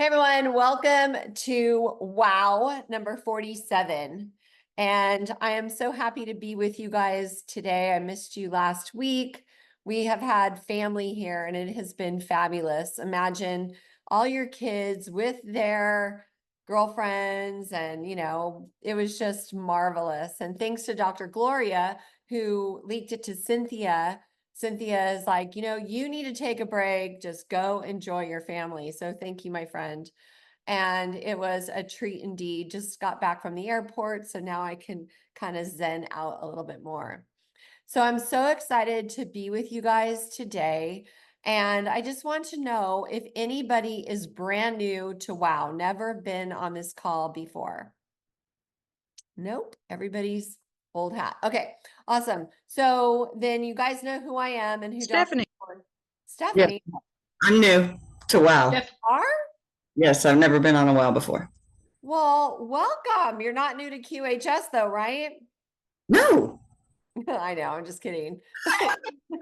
Hey everyone, welcome to WoW number 47. And I am so happy to be with you guys today. I missed you last week. We have had family here and it has been fabulous. Imagine all your kids with their girlfriends and, it was just marvelous. And thanks to Dr. Gloria, who leaked it to Cynthia. Cynthia is like, you need to take a break, just go enjoy your family. So thank you, my friend. And it was a treat indeed. Just got back from the airport. So now I can kind of zen out a little bit more. So I'm so excited to be with you guys today. And I just want to know if anybody is brand new to WoW, never been on this call before. Nope, everybody's old hat. Okay, awesome. So then you guys know who I am and who Stephanie. Stephanie. Yes, I'm new to WoW. You are? Yes, I've never been on a WoW before. Well, welcome. You're not new to QHS though, right? No. I know, I'm just kidding.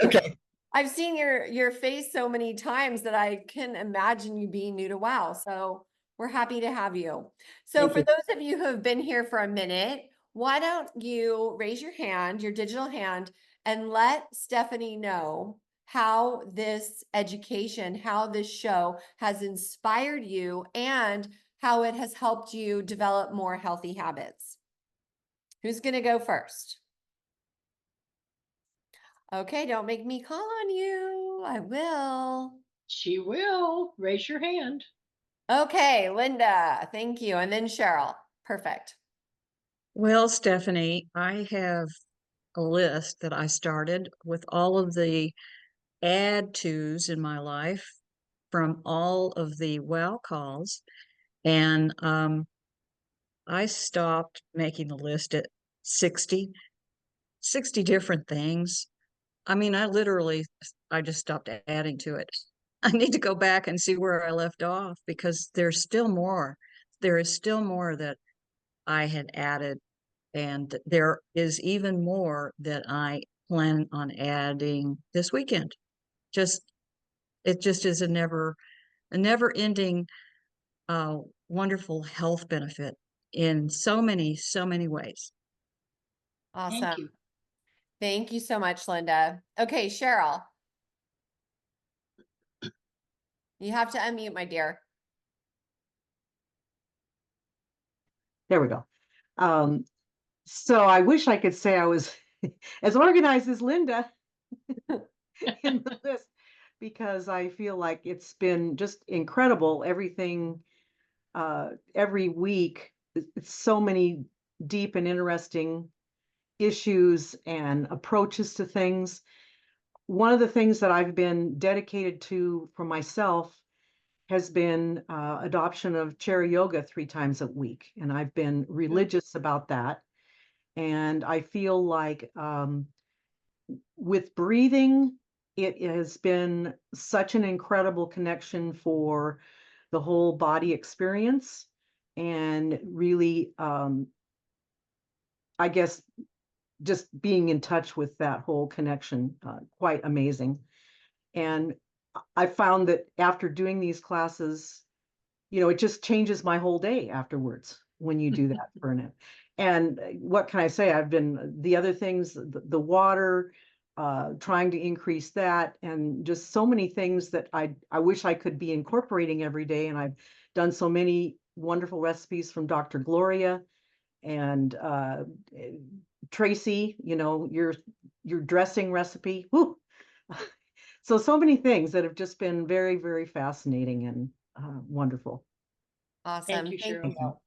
Okay. I've seen your face so many times that I can imagine you being new to WoW. So we're happy to have you. So Thank for you. those of you who have been here for a minute, why don't you raise your hand, your digital hand, and let Stephanie know how this education, how this show has inspired you and how it has helped you develop more healthy habits. Who's going to go first? Okay, don't make me call on you. I will. She will. Raise your hand. Okay, Linda, thank you. And then Cheryl. Perfect. Well, Stephanie, I have a list that I started with all of the add tos in my life from all of the WoW calls. And I stopped making the list at 60 different things. I mean, I just stopped adding to it. I need to go back and see where I left off because there's still more. There is still more that I had added, and there is even more that I plan on adding this weekend. It just is a never ending wonderful health benefit in so many ways. Awesome. Thank you. Thank you so much, Linda. Okay, Cheryl. You have to unmute, my dear. There we go. So I wish I could say I was as organized as Linda in the list, because I feel like it's been just incredible. Everything, every week, it's so many deep and interesting issues and approaches to things. One of the things that I've been dedicated to for myself has been adoption of chair yoga 3 times a week. And I've been religious about that. And I feel like with breathing, it has been such an incredible connection for the whole body experience. And really, I guess, just being in touch with that whole connection, quite amazing. And I found that after doing these classes, it just changes my whole day afterwards when you do that for an. And what can I say? I've been the other things, the water, trying to increase that, and just so many things that I wish I could be incorporating every day. And I've done so many wonderful recipes from Dr. Gloria and Tracee, your dressing recipe. Woo! So many things that have just been very, very fascinating and wonderful. Awesome. Thank you, Cheryl.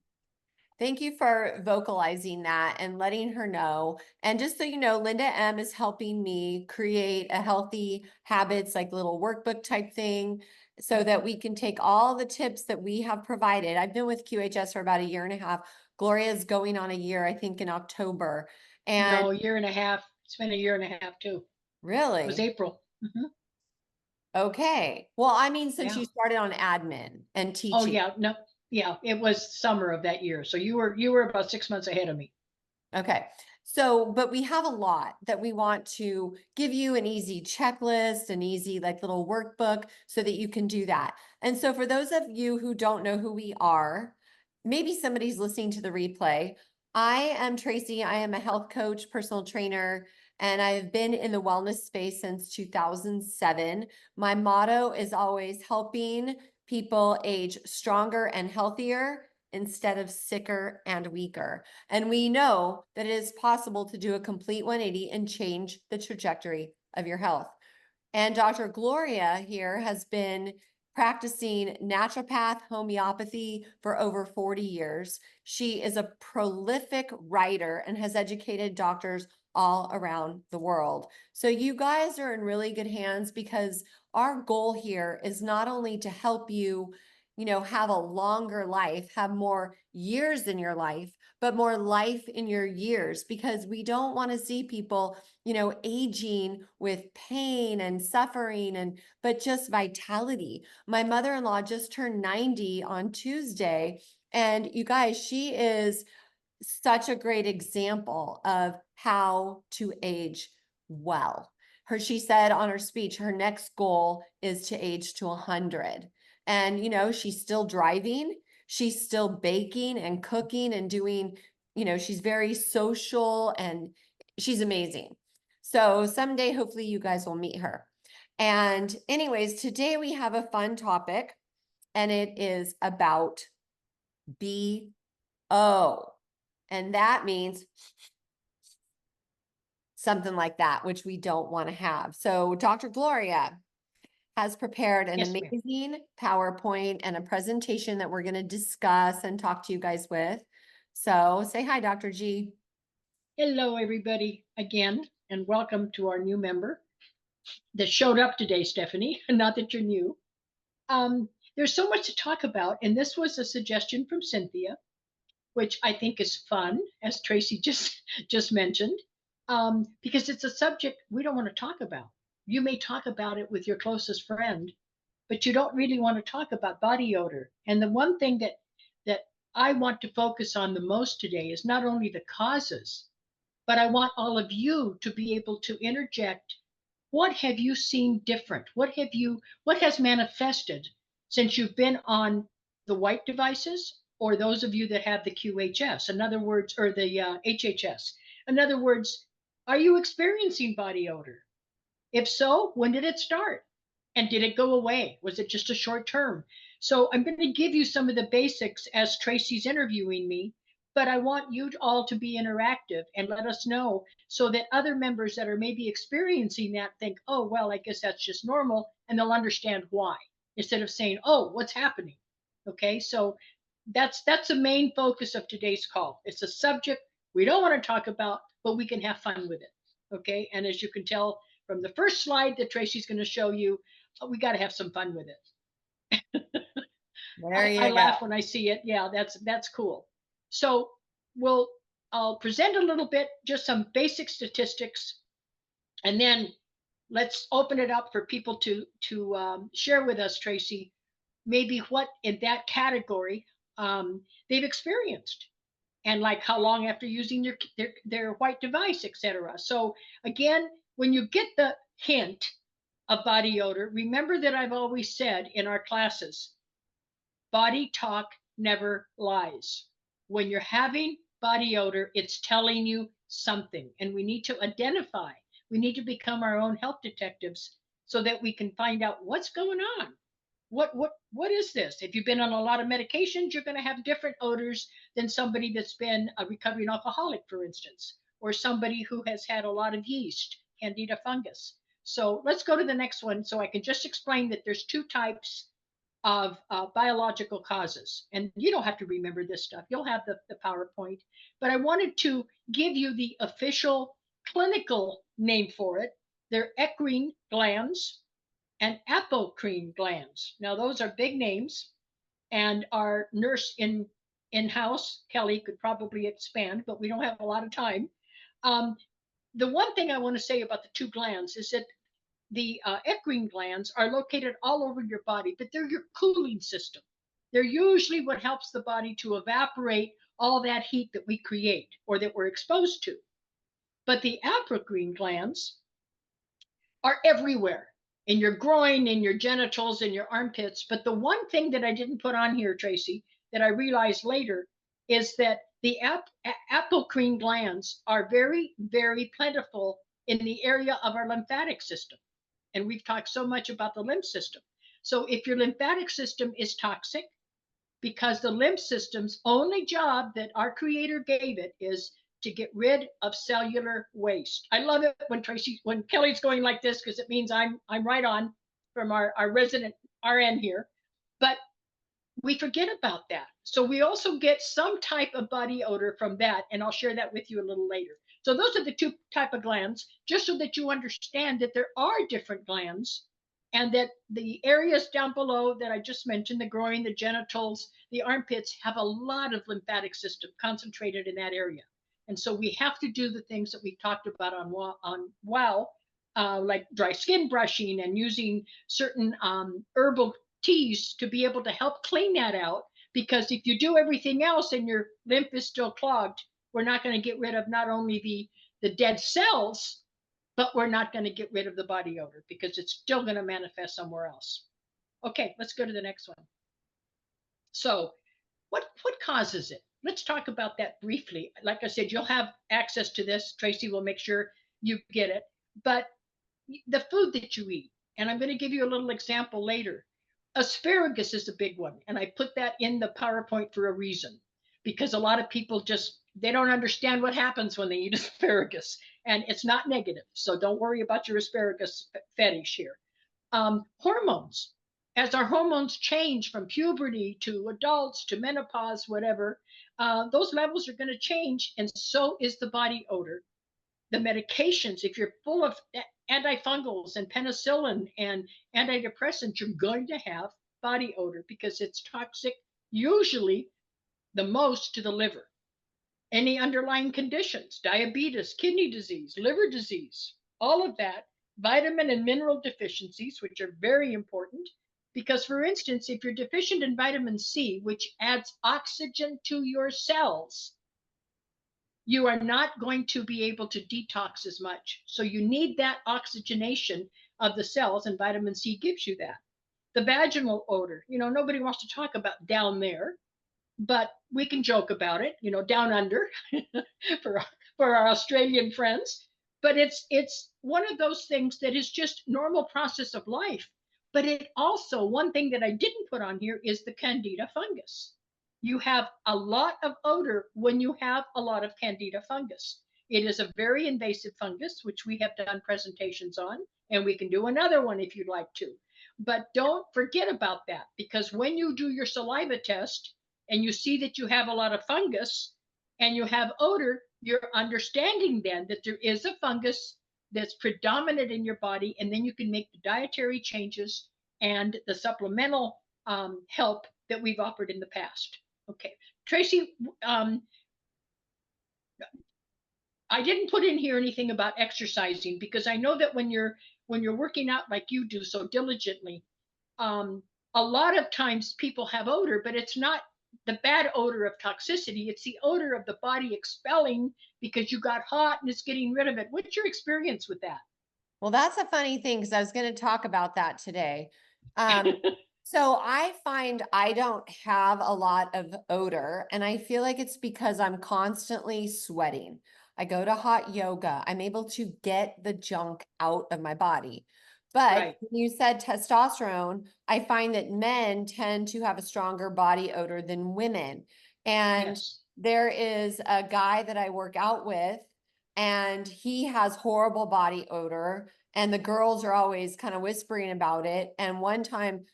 Thank you for vocalizing that and letting her know. And just so you know, Linda M is helping me create a healthy habits, like little workbook type thing, so that we can take all the tips that we have provided. I've been with QHS for about 1.5 years. Gloria's going on 1 year, I think in October. And No, 1.5 years. It's been 1.5 years too. Really? It was April. Okay. Well, I mean, since Yeah. you started on admin and teaching. Oh yeah, no, yeah, it was summer of that year. So you were about 6 months ahead of me. Okay. So, but we have a lot that we want to give you an easy checklist, an easy like little workbook so that you can do that. And so for those of you who don't know who we are, maybe somebody's listening to the replay. I am Tracee. I am a health coach, personal trainer, and I've been in the wellness space since 2007. My motto is always helping people age stronger and healthier instead of sicker and weaker. And we know that it is possible to do a complete 180 and change the trajectory of your health. And Dr. Gloria here has been practicing naturopath homeopathy for over 40 years. She is a prolific writer and has educated doctors all around the world. So you guys are in really good hands because our goal here is not only to help you, have a longer life, have more years in your life, but more life in your years, because we don't want to see people, aging with pain and suffering but just vitality. My mother-in-law just turned 90 on Tuesday, and you guys, she is such a great example of how to age well. She said on her speech, her next goal is to age to 100. And, she's still driving, she's still baking and cooking and doing, she's very social and she's amazing. So someday, hopefully you guys will meet her. And anyways, today we have a fun topic, and it is about BO. And that means something like that, which we don't want to have. So Dr. Gloria has prepared an amazing PowerPoint and a presentation that we're going to discuss and talk to you guys with. So say hi, Dr. G. Hello, everybody, again, and welcome to our new member that showed up today, Stephanie. Not that you're new. There's so much to talk about, and this was a suggestion from Cynthia, which I think is fun, as Tracee just mentioned, because it's a subject we don't want to talk about. You may talk about it with your closest friend, but you don't really want to talk about body odor. And the one thing that I want to focus on the most today is not only the causes, but I want all of you to be able to interject. What have you seen different? What has manifested since you've been on the white devices, or those of you that have the QHS, in other words, or the HHS? In other words, are you experiencing body odor? If so, when did it start? And did it go away? Was it just a short term? So I'm going to give you some of the basics as Tracee's interviewing me, but I want you all to be interactive and let us know so that other members that are maybe experiencing that think, oh, well, I guess that's just normal, and they'll understand why, instead of saying, oh, what's happening? Okay, so that's the main focus of today's call. It's a subject we don't want to talk about, but we can have fun with it. Okay, and as you can tell from the first slide that Tracee's going to show you, we got to have some fun with it. I laugh when I see it. Yeah, that's cool. So I'll present a little bit, just some basic statistics, and then let's open it up for people to share with us, Tracee, maybe what in that category they've experienced, and like how long after using their white device, etc. So again, when you get the hint of body odor, remember that I've always said in our classes, body talk never lies. When you're having body odor, it's telling you something, and we need to identify. We need to become our own health detectives so that we can find out what's going on. What is this? If you've been on a lot of medications, you're going to have different odors than somebody that's been a recovering alcoholic, for instance, or somebody who has had a lot of yeast, candida fungus. So let's go to the next one so I can just explain that there's two types of biological causes. And you don't have to remember this stuff. You'll have the PowerPoint. But I wanted to give you the official clinical name for it. They're eccrine glands and apocrine glands. Now, those are big names. And our nurse in-house, Kelly, could probably expand, but we don't have a lot of time. The one thing I want to say about the two glands is that the eccrine glands are located all over your body, but they're your cooling system. They're usually what helps the body to evaporate all that heat that we create or that we're exposed to. But the apocrine glands are everywhere, in your groin, in your genitals, in your armpits. But the one thing that I didn't put on here, Tracee, that I realized later is that the apocrine glands are very, very plentiful in the area of our lymphatic system. And we've talked so much about the lymph system. So if your lymphatic system is toxic, because the lymph system's only job that our creator gave it is to get rid of cellular waste. I love it when Kelly's going like this, because it means I'm right on from our resident RN here. But we forget about that. So we also get some type of body odor from that, and I'll share that with you a little later. So those are the two type of glands, just so that you understand that there are different glands, and that the areas down below that I just mentioned, the groin, the genitals, the armpits, have a lot of lymphatic system concentrated in that area. And so we have to do the things that we talked about on WoW, like dry skin brushing and using certain herbal teas to be able to help clean that out. Because if you do everything else and your lymph is still clogged, we're not going to get rid of not only the dead cells, but we're not going to get rid of the body odor, because it's still going to manifest somewhere else. Okay, let's go to the next one. So what causes it? Let's talk about that briefly. Like I said, you'll have access to this. Tracee will make sure you get it. But the food that you eat, and I'm going to give you a little example later. Asparagus is a big one, and I put that in the PowerPoint for a reason, because a lot of people they don't understand what happens when they eat asparagus, and it's not negative, so don't worry about your asparagus fetish here. Hormones. As our hormones change from puberty to adults to menopause, whatever, those levels are going to change, and so is the body odor. The medications, if you're full of antifungals and penicillin and antidepressants, you're going to have body odor, because it's toxic, usually the most to the liver. Any underlying conditions, diabetes, kidney disease, liver disease, all of that, vitamin and mineral deficiencies, which are very important. Because, for instance, if you're deficient in vitamin C, which adds oxygen to your cells, you are not going to be able to detox as much. So you need that oxygenation of the cells, and vitamin C gives you that. The vaginal odor, nobody wants to talk about down there, but we can joke about it, down under for our Australian friends. But it's one of those things that is just normal process of life. But it also, one thing that I didn't put on here is the Candida fungus. You have a lot of odor when you have a lot of Candida fungus. It is a very invasive fungus, which we have done presentations on, and we can do another one if you'd like to. But don't forget about that, because when you do your saliva test and you see that you have a lot of fungus and you have odor, you're understanding then that there is a fungus that's predominant in your body, and then you can make the dietary changes and the supplemental help that we've offered in the past. Okay, Tracee, I didn't put in here anything about exercising, because I know that when you're working out like you do so diligently, a lot of times people have odor, but it's not the bad odor of toxicity. It's the odor of the body expelling because you got hot and it's getting rid of it. What's your experience with that? Well, that's a funny thing, because I was going to talk about that today. So I find I don't have a lot of odor, and I feel like it's because I'm constantly sweating. I go to hot yoga. I'm able to get the junk out of my body. But Right. when you said testosterone, I find that men tend to have a stronger body odor than women. And Yes. there is a guy that I work out with, and he has horrible body odor, and the girls are always kind of whispering about it. And one time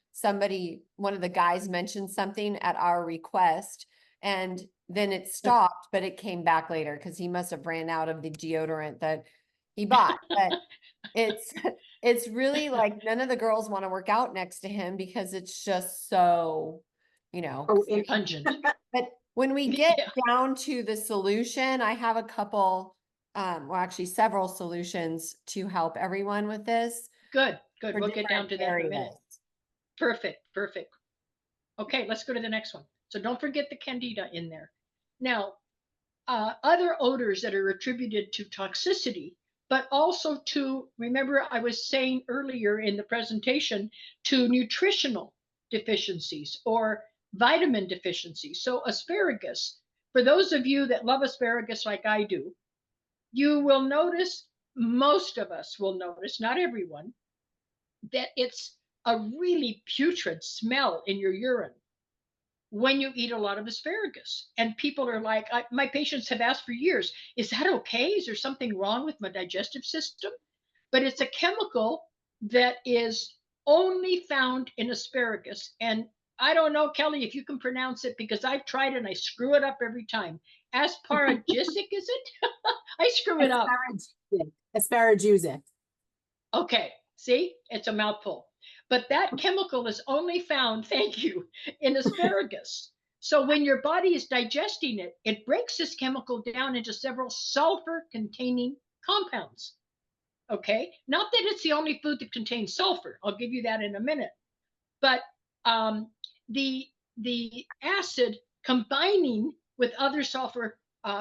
one of the guys mentioned something at our request, and then it stopped, but it came back later because he must have ran out of the deodorant that he bought. But it's really like none of the girls want to work out next to him because it's just so, Pungent. But when we get Yeah. down to the solution, I have a couple, well, actually several solutions to help everyone with this. Good. for We'll get down different to that in a minute. areas. Perfect. Okay, let's go to the next one. So don't forget the Candida in there. Now, other odors that are attributed to toxicity, but also to, remember I was saying earlier in the presentation, to nutritional deficiencies or vitamin deficiencies. So asparagus, for those of you that love asparagus like I do, you will notice, most of us will notice, not everyone, that it's a really putrid smell in your urine when you eat a lot of asparagus. And people are like, my patients have asked for years, is that okay? Is there something wrong with my digestive system? But it's a chemical that is only found in asparagus. And I don't know, Kelly, if you can pronounce it, because I've tried and I screw it up every time. Asparagisic, is it? I screw it up. Asparagic. Okay, see, it's a mouthful. But that chemical is only found, thank you, in asparagus. So when your body is digesting it, it breaks this chemical down into several sulfur-containing compounds. Okay, not that it's the only food that contains sulfur. I'll give you that in a minute. But the acid combining with other sulfur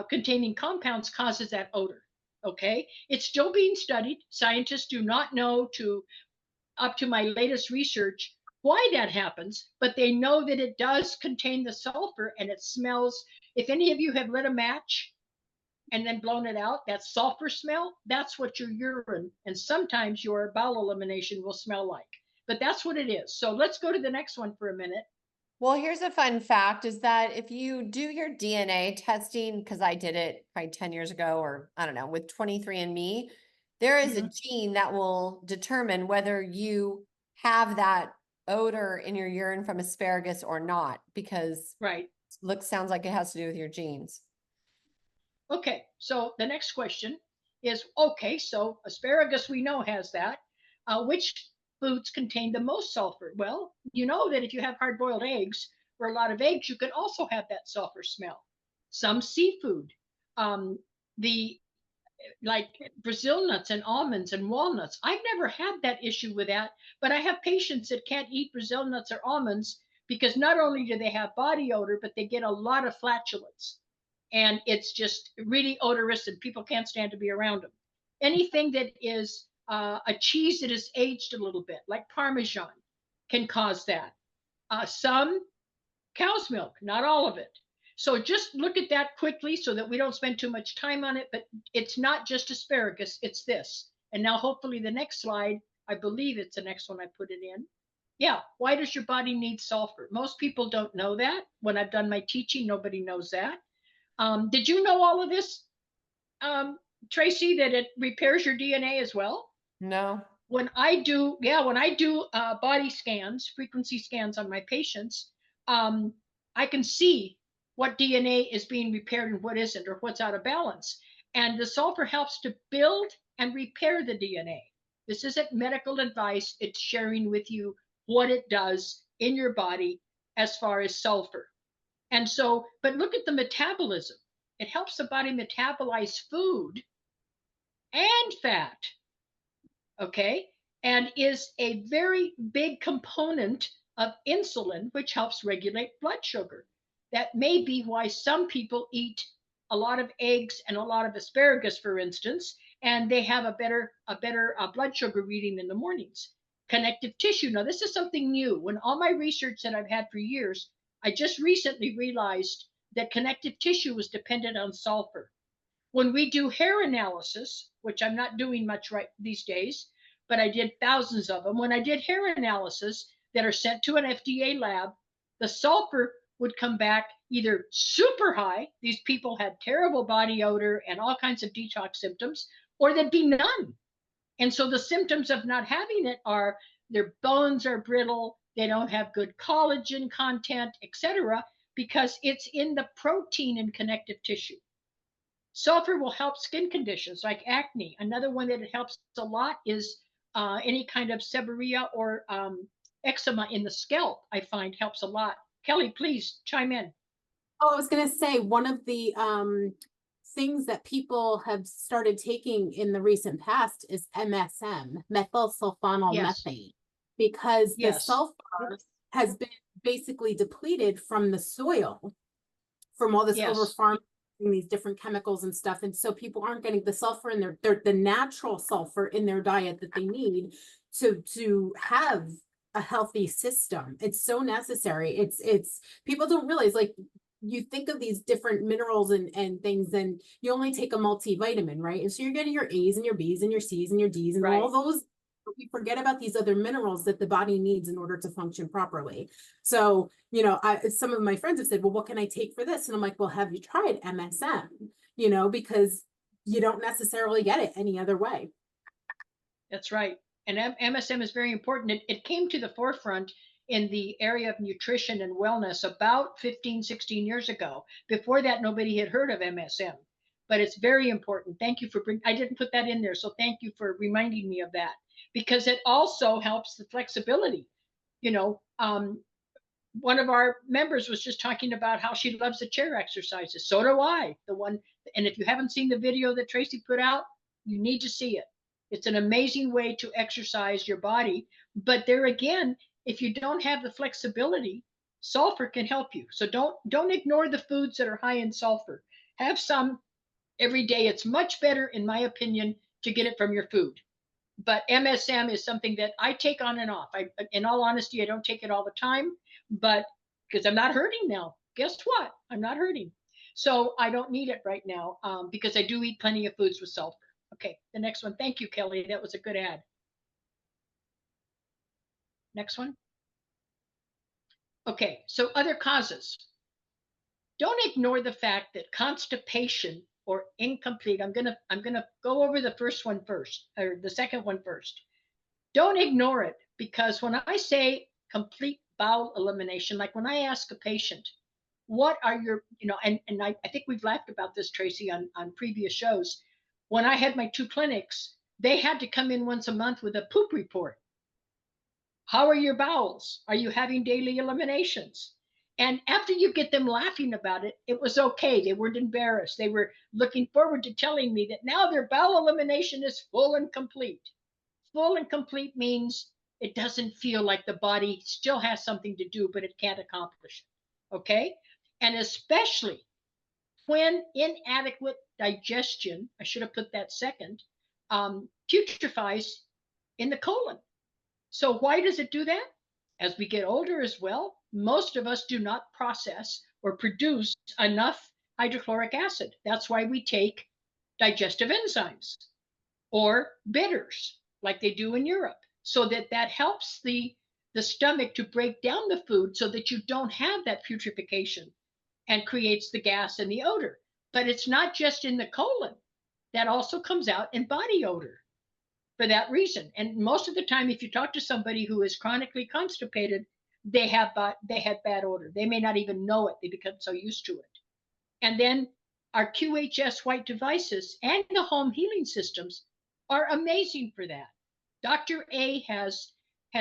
containing compounds causes that odor. Okay, it's still being studied. Scientists do not know, up to my latest research, why that happens, but they know that it does contain the sulfur and it smells. If any of you have lit a match and then blown it out, that sulfur smell, that's what your urine and sometimes your bowel elimination will smell like. But that's what it is. So let's go to the next one for a minute. Well, here's a fun fact is that if you do your DNA testing, because I did it probably 10 years ago, or I don't know, with 23andMe, there is a gene that will determine whether you have that odor in your urine from asparagus or not, because Right. sounds like it has to do with your genes. Okay, so the next question is, okay, so asparagus we know has that. Which foods contain the most sulfur? Well, you know that if you have hard-boiled eggs or a lot of eggs, you can also have that sulfur smell. Some seafood, like Brazil nuts and almonds and walnuts. I've never had that issue with that, but I have patients that can't eat Brazil nuts or almonds because not only do they have body odor, but they get a lot of flatulence. And it's just really odorous and people can't stand to be around them. Anything that is a cheese that is aged a little bit, like Parmesan, can cause that. Some cow's milk, not all of it. So just look at that quickly so that we don't spend too much time on it, but it's not just asparagus, it's this. And now hopefully the next slide, I believe it's the next one I put it in. Yeah, why does your body need sulfur? Most people don't know that. When I've done my teaching, nobody knows that. Did you know all of this, Tracee, that it repairs your DNA as well? No. When I do body scans, frequency scans on my patients, I can see what DNA is being repaired and what isn't, or what's out of balance. And the sulfur helps to build and repair the DNA. This isn't medical advice. It's sharing with you what it does in your body as far as sulfur. And so, but look at the metabolism. It helps the body metabolize food and fat, okay? And is a very big component of insulin, which helps regulate blood sugar. That may be why some people eat a lot of eggs and a lot of asparagus, for instance, and they have a better blood sugar reading in the mornings. Connective tissue. Now, this is something new. When all my research that I've had for years, I just recently realized that connective tissue was dependent on sulfur. When we do hair analysis, which I'm not doing much right these days, but I did thousands of them. When I did hair analysis that are sent to an FDA lab, the sulfur would come back either super high, these people had terrible body odor and all kinds of detox symptoms, or there'd be none. And so the symptoms of not having it are their bones are brittle, they don't have good collagen content, etc., because it's in the protein in connective tissue. Sulfur will help skin conditions like acne. Another one that it helps a lot is any kind of seborrhea or eczema in the scalp, I find helps a lot. Kelly, please chime in. Oh, I was going to say one of the things that people have started taking in the recent past is MSM, methyl sulfonyl methane, because the sulfur has been basically depleted from the soil, from all this over farming these different chemicals and stuff. And so people aren't getting the sulfur in the natural sulfur in their diet that they need to have a healthy system. It's so necessary. It's people don't realize, like, you think of these different minerals and things, and you only take a multivitamin, right? And so you're getting your A's and your B's and your C's and your D's and all those. We forget about these other minerals that the body needs in order to function properly. So, you know, some of my friends have said, well, what can I take for this? And I'm like, well, have you tried MSM? You know, because you don't necessarily get it any other way. That's right. And MSM is very important. It came to the forefront in the area of nutrition and wellness about 15, 16 years ago. Before that, nobody had heard of MSM, but it's very important. Thank you for I didn't put that in there. So thank you for reminding me of that, because it also helps the flexibility. You know, one of our members was just talking about how she loves the chair exercises. So do I. And if you haven't seen the video that Tracee put out, you need to see it. It's an amazing way to exercise your body. But there again, if you don't have the flexibility, sulfur can help you. So don't ignore the foods that are high in sulfur. Have some every day. It's much better, in my opinion, to get it from your food. But MSM is something that I take on and off. In all honesty, I don't take it all the time, but because I'm not hurting now. Guess what? I'm not hurting. So I don't need it right now, because I do eat plenty of foods with sulfur. Okay, the next one. Thank you, Kelly. That was a good ad. Next one. Okay, so other causes. Don't ignore the fact that constipation or incomplete, I'm gonna go over the first one first, or the second one first. Don't ignore it, because when I say complete bowel elimination, like when I ask a patient, what are your, you know, and I think we've laughed about this, Tracee, on previous shows. When I had my 2 clinics, they had to come in once a month with a poop report. How are your bowels? Are you having daily eliminations? And after you get them laughing about it, it was okay. They weren't embarrassed. They were looking forward to telling me that now their bowel elimination is full and complete. Full and complete means it doesn't feel like the body still has something to do, but it can't accomplish it. Okay? And especially when inadequate digestion, I should have put that second, putrefies in the colon. So why does it do that? As we get older as well, most of us do not process or produce enough hydrochloric acid. That's why we take digestive enzymes or bitters like they do in Europe, so that helps the stomach to break down the food so that you don't have that putrefaction and creates the gas and the odor. But it's not just in the colon. That also comes out in body odor for that reason. And most of the time, if you talk to somebody who is chronically constipated, they had bad odor. They may not even know it. They become so used to it. And then our QHS white devices and the home healing systems are amazing for that. Dr. A has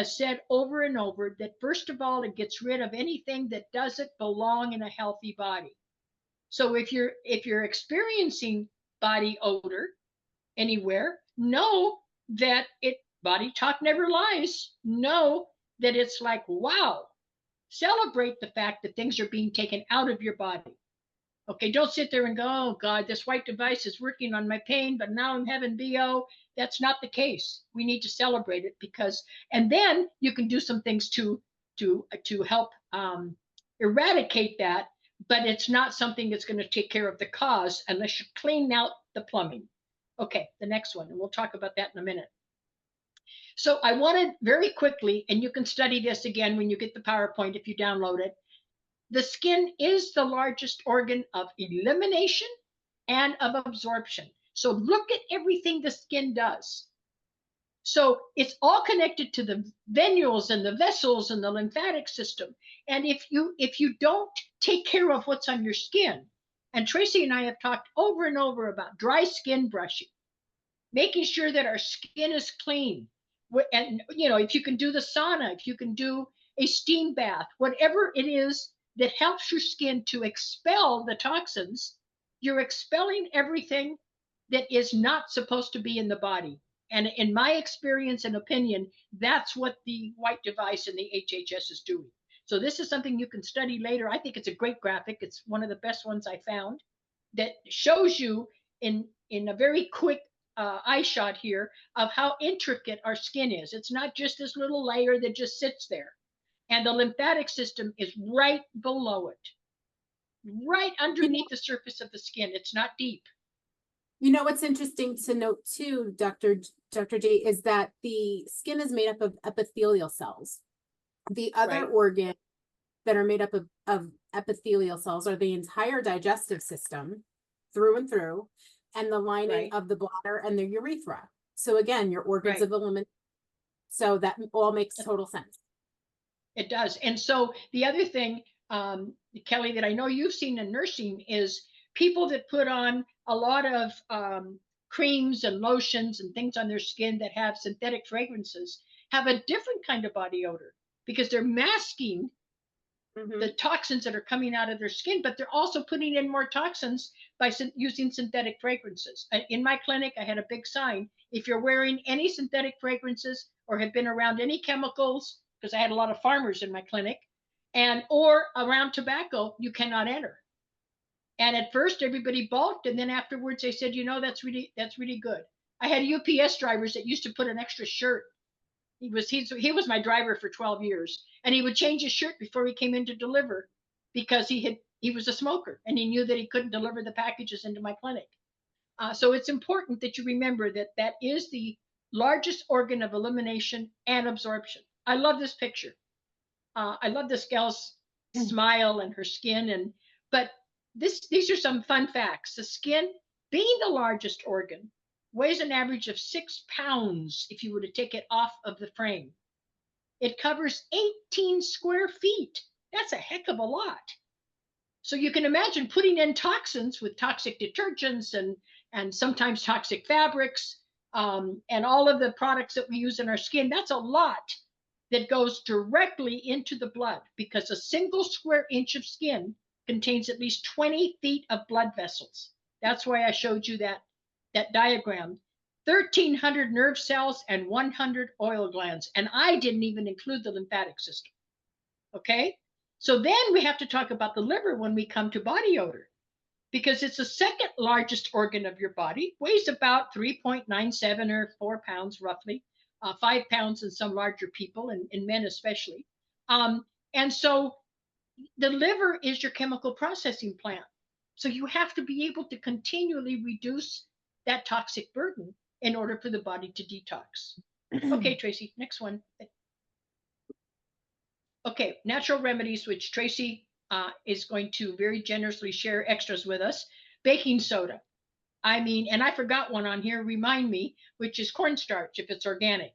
said over and over that, first of all, it gets rid of anything that doesn't belong in a healthy body. So if you're experiencing body odor anywhere, know that body talk never lies. Know that it's like, wow, celebrate the fact that things are being taken out of your body. Okay, don't sit there and go, oh God, this white device is working on my pain, but now I'm having BO. That's not the case. We need to celebrate it, because, and then you can do some things to help eradicate that, but it's not something that's going to take care of the cause unless you clean out the plumbing. Okay, the next one, and we'll talk about that in a minute. So I wanted very quickly, and you can study this again when you get the PowerPoint if you download it. The skin is the largest organ of elimination and of absorption. So look at everything the skin does. So it's all connected to the venules and the vessels and the lymphatic system. And if you don't take care of what's on your skin, and Tracee and I have talked over and over about dry skin brushing, making sure that our skin is clean. And, you know, if you can do the sauna, if you can do a steam bath, whatever it is that helps your skin to expel the toxins, you're expelling everything that is not supposed to be in the body. And in my experience and opinion, that's what the white device and the HHS is doing. So this is something you can study later. I think it's a great graphic. It's one of the best ones I found. that shows you in a very quick eye shot here of how intricate our skin is. It's not just this little layer that just sits there. And the lymphatic system is right below it, right underneath the surface of the skin. It's not deep. You know what's interesting to note too, Dr. J, is that the skin is made up of epithelial cells. The other Right. organs that are made up of epithelial cells are the entire digestive system through and through, and the lining Right. of the bladder and the urethra. So again, your organs Right. of elimination. So that all makes total sense. It does. And so the other thing, Kelly, that I know you've seen in nursing is people that put on a lot of creams and lotions and things on their skin that have synthetic fragrances have a different kind of body odor because they're masking the toxins that are coming out of their skin, but they're also putting in more toxins by using synthetic fragrances. In my clinic, I had a big sign: if you're wearing any synthetic fragrances or have been around any chemicals, because I had a lot of farmers in my clinic, and or around tobacco, you cannot enter. And at first everybody balked, and then afterwards they said, that's really good. I had UPS drivers that used to put an extra shirt. He was my driver for 12 years, and he would change his shirt before he came in to deliver because he was a smoker and he knew that he couldn't deliver the packages into my clinic. So it's important that you remember that is the largest organ of elimination and absorption. I love this picture. I love this gal's smile and her skin, but these are some fun facts. The skin, being the largest organ, weighs an average of 6 pounds if you were to take it off of the frame. It covers 18 square feet. That's a heck of a lot. So you can imagine putting in toxins with toxic detergents and sometimes toxic fabrics and all of the products that we use in our skin. That's a lot that goes directly into the blood because a single square inch of skin contains at least 20 feet of blood vessels. That's why I showed you that diagram. 1,300 nerve cells and 100 oil glands. And I didn't even include the lymphatic system. Okay? So then we have to talk about the liver when we come to body odor, because it's the second largest organ of your body, weighs about 3.97 or 4 pounds roughly, 5 pounds in some larger people, and in men especially. And so the liver is your chemical processing plant. So you have to be able to continually reduce that toxic burden in order for the body to detox. Okay, Tracee, next one. Okay, natural remedies, which Tracee is going to very generously share extras with us. Baking soda. I mean, and I forgot one on here, remind me, which is cornstarch if it's organic.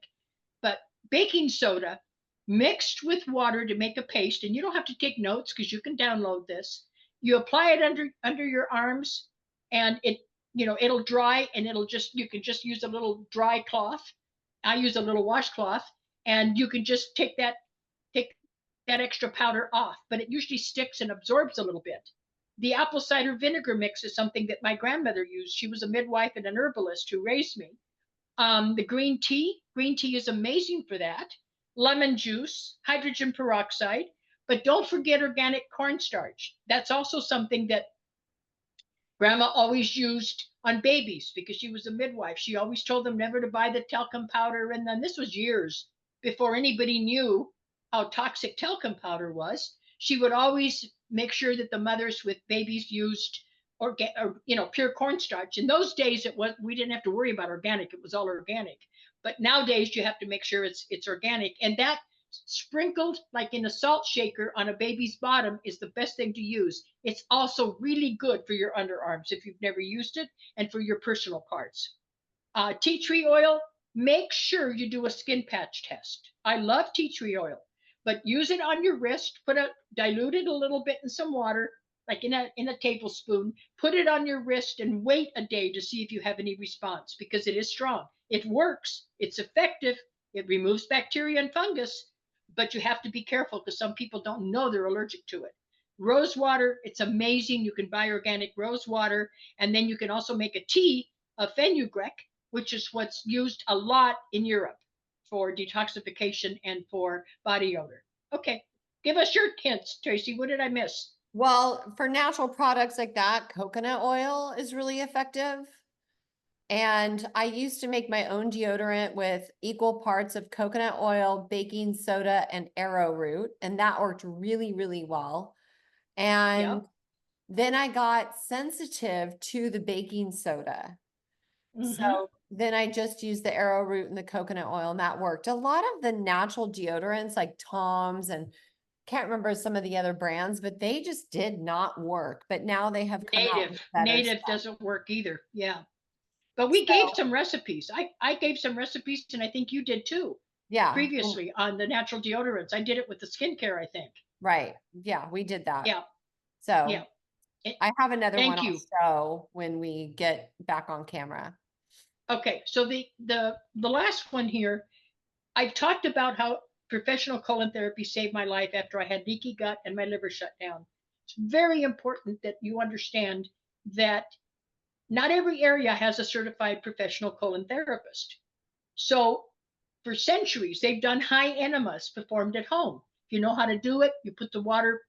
But baking soda mixed with water to make a paste, and you don't have to take notes because you can download this. You apply it under your arms, and it'll dry, and you can just use a little dry cloth. I use a little washcloth, and you can just take that extra powder off, but it usually sticks and absorbs a little bit. The apple cider vinegar mix is something that my grandmother used. She was a midwife and an herbalist who raised me. The green tea is amazing for that. Lemon juice, hydrogen peroxide, but don't forget organic cornstarch. That's also something that Grandma always used on babies because she was a midwife. She always told them never to buy the talcum powder. And then this was years before anybody knew how toxic talcum powder was. She would always make sure that the mothers with babies used pure cornstarch. In those days, we didn't have to worry about organic. It was all organic. But nowadays, you have to make sure it's organic. And that sprinkled like in a salt shaker on a baby's bottom is the best thing to use. It's also really good for your underarms if you've never used it, and for your personal parts. Tea tree oil, make sure you do a skin patch test. I love tea tree oil, but use it on your wrist, dilute it a little bit in some water, like in a tablespoon, put it on your wrist and wait a day to see if you have any response, because it is strong. It works, it's effective, it removes bacteria and fungus, but you have to be careful because some people don't know they're allergic to it. Rose water, it's amazing. You can buy organic rose water, and then you can also make a tea of fenugreek, which is what's used a lot in Europe for detoxification and for body odor. Okay, give us your hints, Tracee. What did I miss? Well, for natural products like that, coconut oil is really effective. And I used to make my own deodorant with equal parts of coconut oil, baking soda, and arrowroot, and that worked really, really well. And Yep. then I got sensitive to the baking soda. Mhm. So then I just used the arrowroot and the coconut oil, and that worked. A lot of the natural deodorants like Tom's and can't remember some of the other brands, but they just did not work. But now they have come out with better Native stuff. doesn't work either. Yeah. But we gave So, some recipes. I gave some recipes, and I think you did too, yeah, previously on the natural deodorants. I did it with the skincare, I think. right. Yeah, we did that. Yeah. So Yeah. It- I have another one Thank I'll you. show when we get back on camera. Okay. So the last one here, I've talked about how professional colon therapy saved my life after I had leaky gut and my liver shut down. It's very important that you understand that not every area has a certified professional colon therapist. So for centuries, they've done high enemas performed at home. If you know how to do it, you put the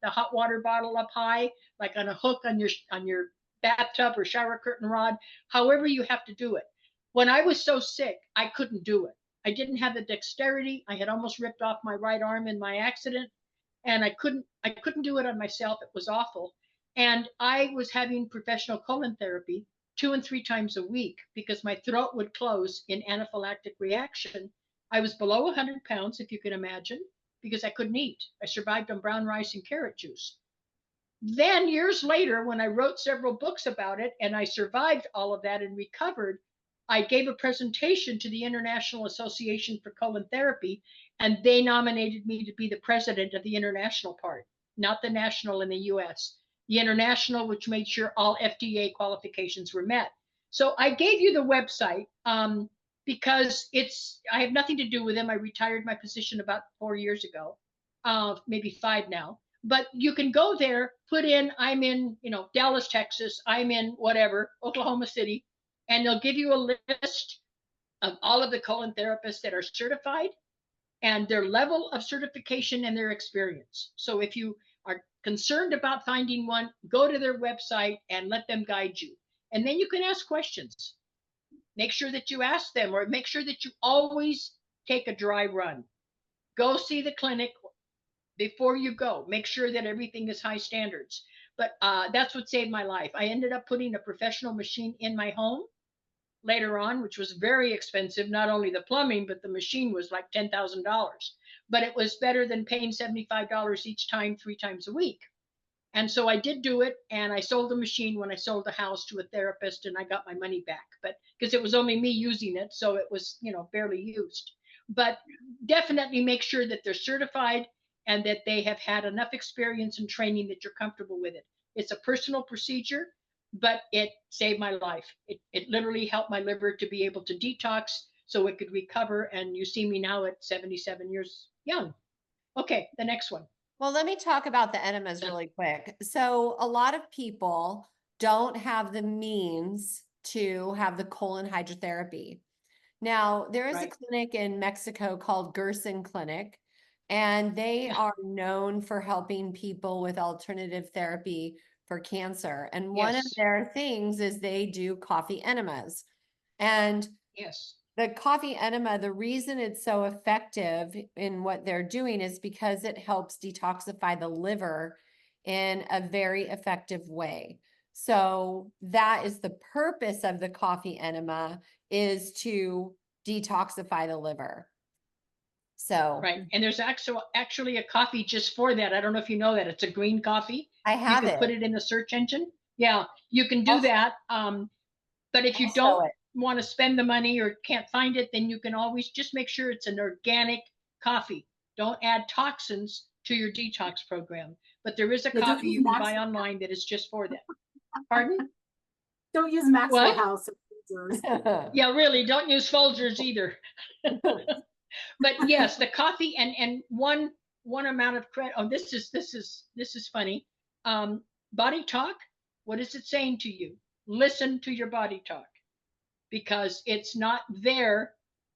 hot water bottle up high, like on a hook on your bathtub or shower curtain rod, however you have to do it. When I was so sick, I couldn't do it. I didn't have the dexterity. I had almost ripped off my right arm in my accident, and I couldn't do it on myself. It was awful. And I was having professional colon therapy 2 and 3 times a week because my throat would close in anaphylactic reaction. I was below 100 pounds, if you can imagine, because I couldn't eat. I survived on brown rice and carrot juice. Then, years later, when I wrote several books about it and I survived all of that and recovered, I gave a presentation to the International Association for Colon Therapy, and they nominated me to be the president of the international part, not the national in the US. The international, which made sure all FDA qualifications were met. So I gave you the website because I have nothing to do with them. I retired my position about 4 years ago, maybe 5 now. But you can go there, put in, I'm in, Dallas, Texas, I'm in whatever, Oklahoma City, and they'll give you a list of all of the colon therapists that are certified and their level of certification and their experience. So if you are concerned about finding one, go to their website and let them guide you. And then you can ask questions. Make sure that you ask them, or make sure that you always take a dry run. Go see the clinic before you go. Make sure that everything is high standards. But that's what saved my life. I ended up putting a professional machine in my home later on, which was very expensive. Not only the plumbing, but the machine was like $10,000. But it was better than paying $75 each time, 3 times a week. And so I did do it, and I sold the machine when I sold the house to a therapist, and I got my money back. But because it was only me using it, so it was, barely used. But definitely make sure that they're certified and that they have had enough experience and training that you're comfortable with it. It's a personal procedure, but it saved my life. It literally helped my liver to be able to detox so it could recover. And you see me now at 77 years young. Okay, the next one. Well, let me talk about the enemas really quick. So a lot of people don't have the means to have the colon hydrotherapy. Now, there is a Right. clinic in Mexico called Gerson Clinic, and they are known for helping people with alternative therapy for cancer. And one of Yes. their things is they do coffee enemas. And Yes. the coffee enema, the reason it's so effective in what they're doing is because it helps detoxify the liver in a very effective way. So that is the purpose of the coffee enema, is to detoxify the liver. So Right. And there's actually a coffee just for that. I don't know if you know that. It's a green coffee. I You have can put it. it in the search engine. Yeah, you can do I'll- that. But if I'll you show don't it. want to spend the money or can't find it, then you can always just make sure it's an organic coffee. Don't add toxins to your detox program. But there is a Yeah, don't coffee use you can buy Maxwell. online that is just for that. Pardon? Don't use Maxwell What? House. Yeah, really, don't use Folgers either. But yes, the coffee and one amount of credit. Oh, this is funny. Body talk. What is it saying to you? Listen to your body talk, because it's not there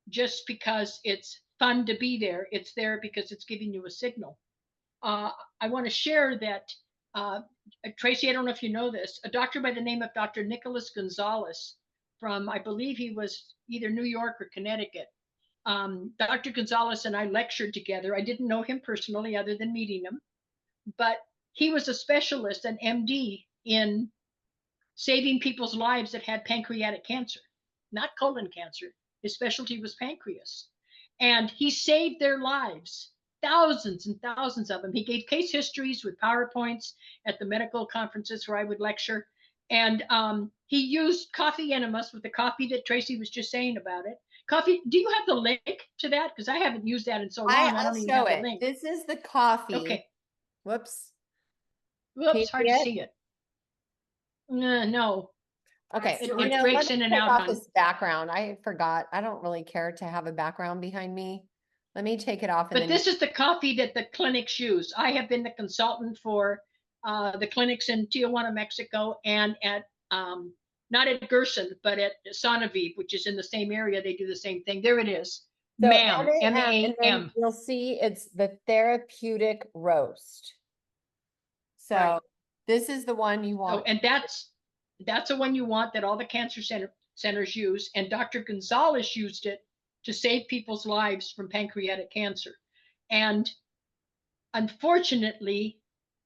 just because it's fun to be there. It's there because it's giving you a signal. I want to share that Tracee, I don't know if you know this, a doctor by the name of Dr. Nicholas Gonzalez from, I believe he was either New York or Connecticut. Dr. Gonzalez and I lectured together. I didn't know him personally other than meeting him, but he was a specialist, an MD in saving people's lives that had pancreatic cancer, not colon cancer. His specialty was pancreas. And he saved their lives, thousands and thousands of them. He gave case histories with PowerPoints at the medical conferences where I would lecture. And he used coffee enemas with the coffee that Tracee was just saying about it. Coffee, do you have the link to that? Because I haven't used that in so long. I don't even have the link. This is the coffee. Okay. Whoops. Whoops, hard to see it. No. Okay. It You know, breaks let me in and take out off on- this background. I forgot. I don't really care to have a background behind me. Let me take it off. But this is the coffee that the clinics use. I have been the consultant for the clinics in Tijuana, Mexico, and at not at Gerson, but at Sonaviv, which is in the same area. They do the same thing. There it is. So MAM, and then M-A-M. you'll see it's the therapeutic roast. So Right. this is the one you So, want. and that's the one you want that all the cancer centers use. And Dr. Gonzalez used it to save people's lives from pancreatic cancer. And unfortunately,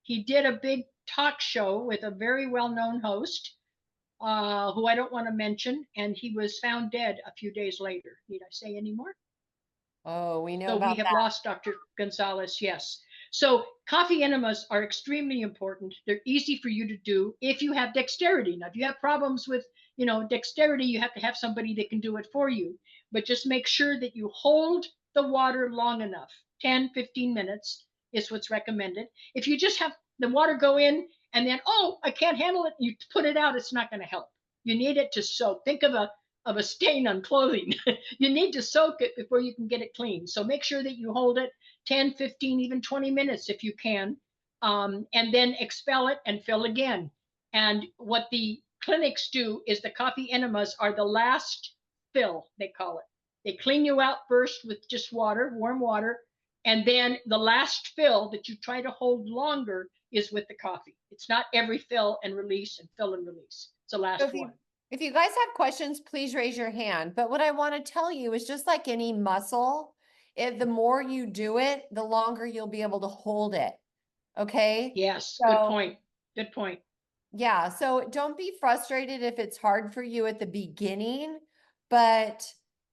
he did a big talk show with a very well-known host, who I don't want to mention, and he was found dead a few days later. Need I say any more? Oh, we know So about we have that. lost Dr. Gonzalez, yes. So coffee enemas are extremely important. They're easy for you to do if you have dexterity. Now, if you have problems with, dexterity, you have to have somebody that can do it for you. But just make sure that you hold the water long enough. 10, 15 minutes is what's recommended. If you just have the water go in and then, oh, I can't handle it, you put it out, it's not going to help. You need it to soak. Think of a stain on clothing. You need to soak it before you can get it clean. So make sure that you hold it 10, 15, even 20 minutes if you can, and then expel it and fill again. And what the clinics do is the coffee enemas are the last fill, they call it. They clean you out first with just water, warm water, and then the last fill that you try to hold longer is with the coffee. It's not every fill and release and fill and release. It's the last So one. if you guys have questions, please raise your hand. But what I want to tell you is just like any muscle, the more you do it, the longer you'll be able to hold it. Okay? Yes, So- good point. Good point. Yeah, so don't be frustrated if it's hard for you at the beginning, but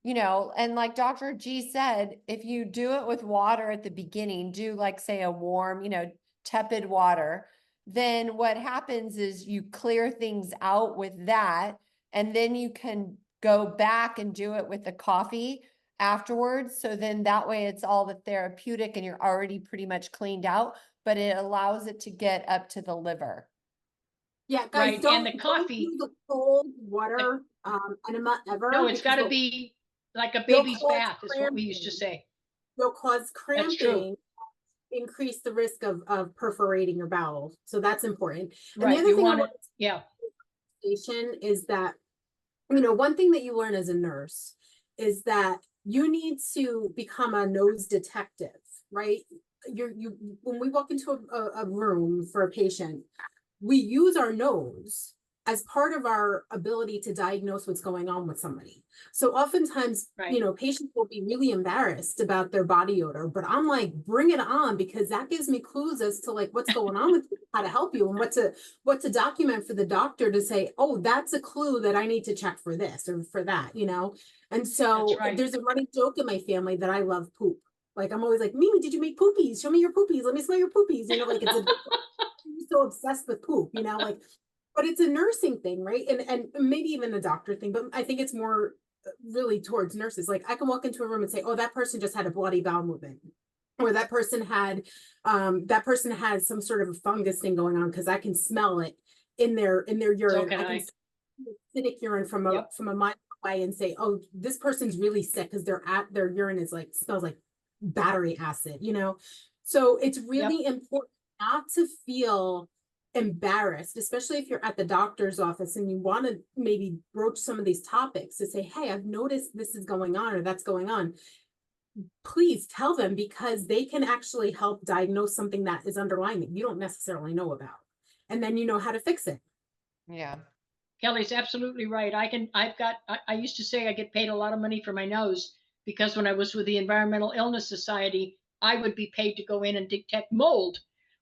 and like Dr. G said, if you do it with water at the beginning, do like say a warm, tepid water, then what happens is you clear things out with that, and then you can go back and do it with the coffee afterwards. So then that way it's all the therapeutic and you're already pretty much cleaned out, but it allows it to get up to the liver. Yeah, guys, Right, and don't the don't coffee- do the cold water enema ever. No, it's because got to be like a they'll baby's cause bath is what we used to say. they'll cause That's true. cramping, increase the risk of perforating your bowel. So that's important. And the Right, other you thing I want it, want yeah. to station is that, one thing that you learn as a nurse is that you need to become a nose detective, right? When we walk into a room for a patient, we use our nose as part of our ability to diagnose what's going on with somebody. So oftentimes, Right. Patients will be really embarrassed about their body odor, but I'm like, bring it on, because that gives me clues as to like what's going on with you, how to help you, and what to document for the doctor to say, oh, that's a clue that I need to check for this or for that, And so That's right. there's a running joke in my family that I love poop. Like I'm always like, Mimi, did you make poopies? Show me your poopies. Let me smell your poopies. Like it's I'm so obsessed with poop, but it's a nursing thing, right? And maybe even a doctor thing, but I think it's more really towards nurses. Like I can walk into a room and say, oh, that person just had a bloody bowel movement, or that person has some sort of a fungus thing going on, because I can smell it in their urine. can I can smell acidic urine from a mile away and say, oh, this person's really sick because their urine is like smells like battery acid, So it's really important not to feel embarrassed, especially if you're at the doctor's office and you want to maybe broach some of these topics to say, hey, I've noticed this is going on or that's going on. Please tell them, because they can actually help diagnose something that is underlying that you don't necessarily know about. and then you know how to fix it. Yeah. Kelly's absolutely right. I used to say I get paid a lot of money for my nose because when I was with the Environmental Illness Society, I would be paid to go in and detect mold.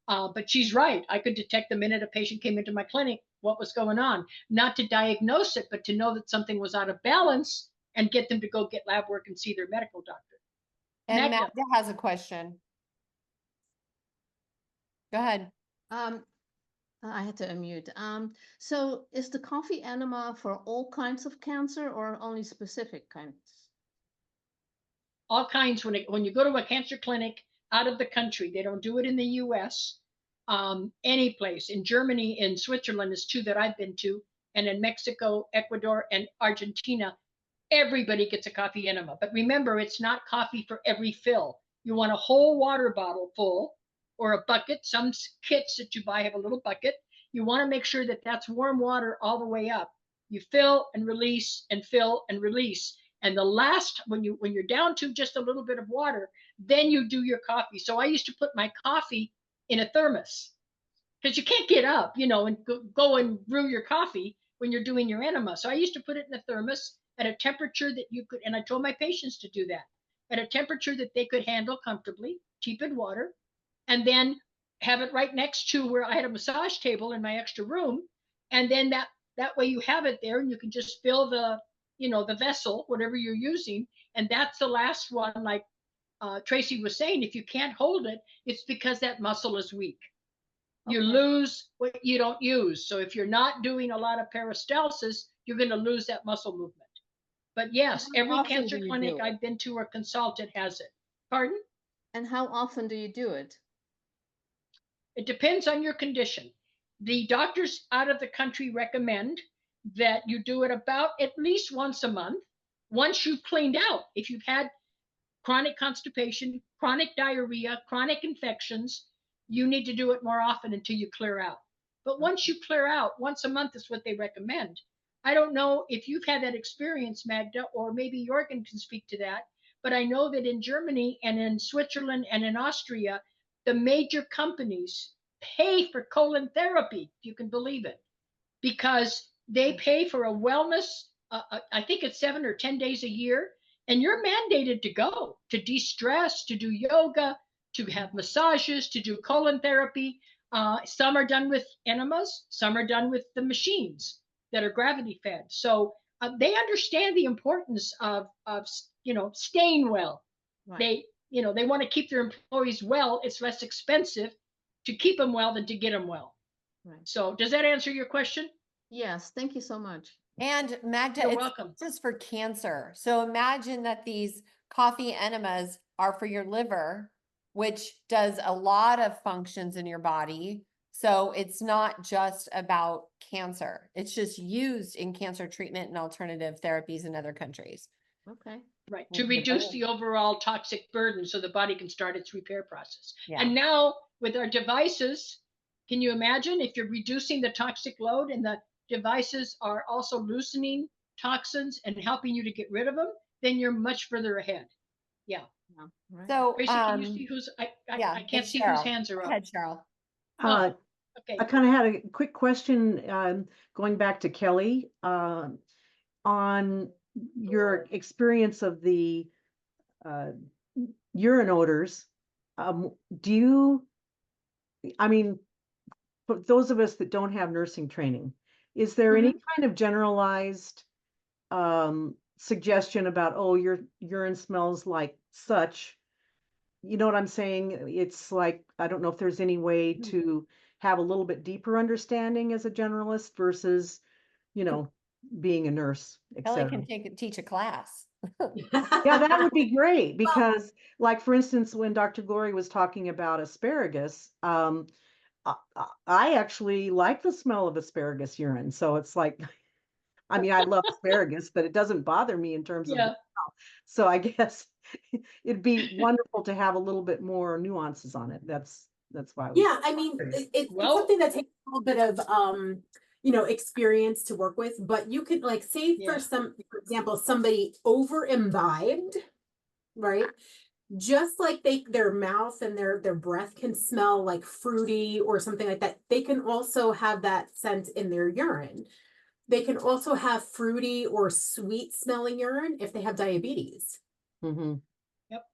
But she's right. I could detect the minute a patient came into my clinic what was going on, not to diagnose it, but to know that something was out of balance and get them to go get lab work and see their medical doctor. And Magda. Magda has a question. Go ahead. I had to unmute. So is the coffee enema for all kinds of cancer or only specific kinds? All kinds. When you go to a cancer clinic out of the country, they don't do it in the US. Any place in Germany, in Switzerland is 2 that I've been to, and in Mexico, Ecuador, and Argentina, everybody gets a coffee enema. But remember, it's not coffee for every fill. You want a whole water bottle full or a bucket. Some kits that you buy have a little bucket. You want to make sure that that's warm water all the way up. You fill and release and fill and release. And the last, when you're down to just a little bit of water, then you do your coffee. So I used to put my coffee in a thermos because you can't get up, and go and brew your coffee when you're doing your enema. So I used to put it in a thermos at a temperature that you could, and I told my patients to do that, at a temperature that they could handle comfortably, tepid water, and then have it right next to where I had a massage table in my extra room. And then that way you have it there and you can just fill the vessel, whatever you're using. And that's the last one. Like Tracee was saying, if you can't hold it, it's because that muscle is weak. You lose what you don't use. So if you're not doing a lot of peristalsis, you're going to lose that muscle movement. But yes, every cancer clinic I've been to or consulted has it. Pardon? And how often do you do it? It depends on your condition. The doctors out of the country recommend that you do it about at least once a month. Once you've cleaned out, if you've had chronic constipation, chronic diarrhea, chronic infections, you need to do it more often until you clear out. But once you clear out, once a month is what they recommend. I don't know if you've had that experience, Magda, or maybe Jorgen can speak to that, but I know that in Germany and in Switzerland and in Austria, the major companies pay for colon therapy, if you can believe it, because they pay for a wellness, I think it's 7 or 10 days a year, and you're mandated to go to de-stress, to do yoga, to have massages, to do colon therapy. Some are done with enemas, some are done with the machines that are gravity fed. So they understand the importance of staying well. Right. They want to keep their employees well. It's less expensive to keep them well than to get them well. Right. So does that answer your question? Yes, thank you so much. And Magda, You're it's welcome. just for cancer. So imagine that these coffee enemas are for your liver, which does a lot of functions in your body. So it's not just about cancer. It's just used in cancer treatment and alternative therapies in other countries. Okay. Right, to reduce the overall toxic burden so the body can start its repair process. Yeah. And now with our devices, can you imagine if you're reducing the toxic load and the devices are also loosening toxins and helping you to get rid of them, then you're much further ahead. Yeah. Right. So Tracy, can you see who's, I can't see whose hands are up. Go ahead, Cheryl. Okay. I kind of had a quick question going back to Kelly on your experience of the urine odors. For those of us that don't have nursing training, is there any kind of generalized suggestion about, oh, your urine smells like such? You know what I'm saying? It's like, I don't know if there's any way to have a little bit deeper understanding as a generalist versus, being a nurse, Kelly etc. can teach a class. Yeah, that would be great because, like, for instance, when Dr. Gloria was talking about asparagus, I actually like the smell of asparagus urine. So it's like, I mean, I love asparagus, but it doesn't bother me in terms of the smell. So I guess it'd be wonderful to have a little bit more nuances on it. That's why. I mean, it's something that takes a little bit of experience to work with, but you could say for example, somebody over imbibed, right? just like their mouth and their breath can smell like fruity or something like that, they can also have that scent in their urine. They can also have fruity or sweet smelling urine if they have diabetes. Mm-hmm.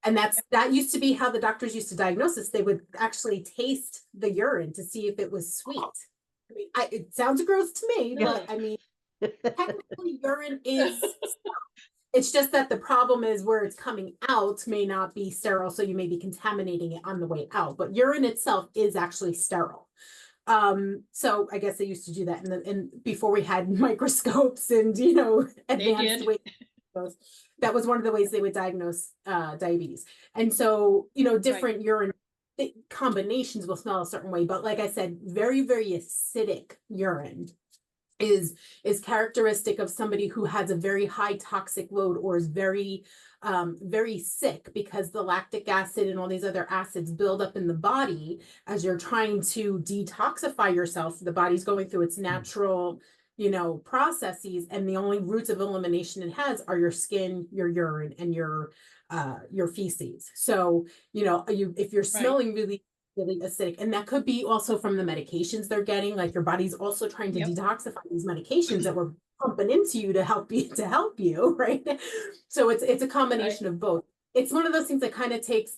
And that used to be how the doctors used to diagnose this. They would actually taste the urine to see if it was sweet. I mean, it sounds gross to me, but I mean, technically urine is it's just that the problem is where it's coming out may not be sterile, so you may be contaminating it on the way out, but urine itself is actually sterile. So I guess they used to do that and before we had microscopes and advanced ways. That was one of the ways they would diagnose diabetes. And so different urine combinations will smell a certain way, but like I said, very, very acidic urine is characteristic of somebody who has a very high toxic load or is very very sick, because the lactic acid and all these other acids build up in the body as you're trying to detoxify yourself. The body's going through its natural processes, and the only routes of elimination it has are your skin, your urine, and your feces. So if you're smelling really acidic, and that could be also from the medications they're getting, like your body's also trying to detoxify these medications that we're pumping into you to help you, right? So it's a combination of both. It's one of those things that kind of takes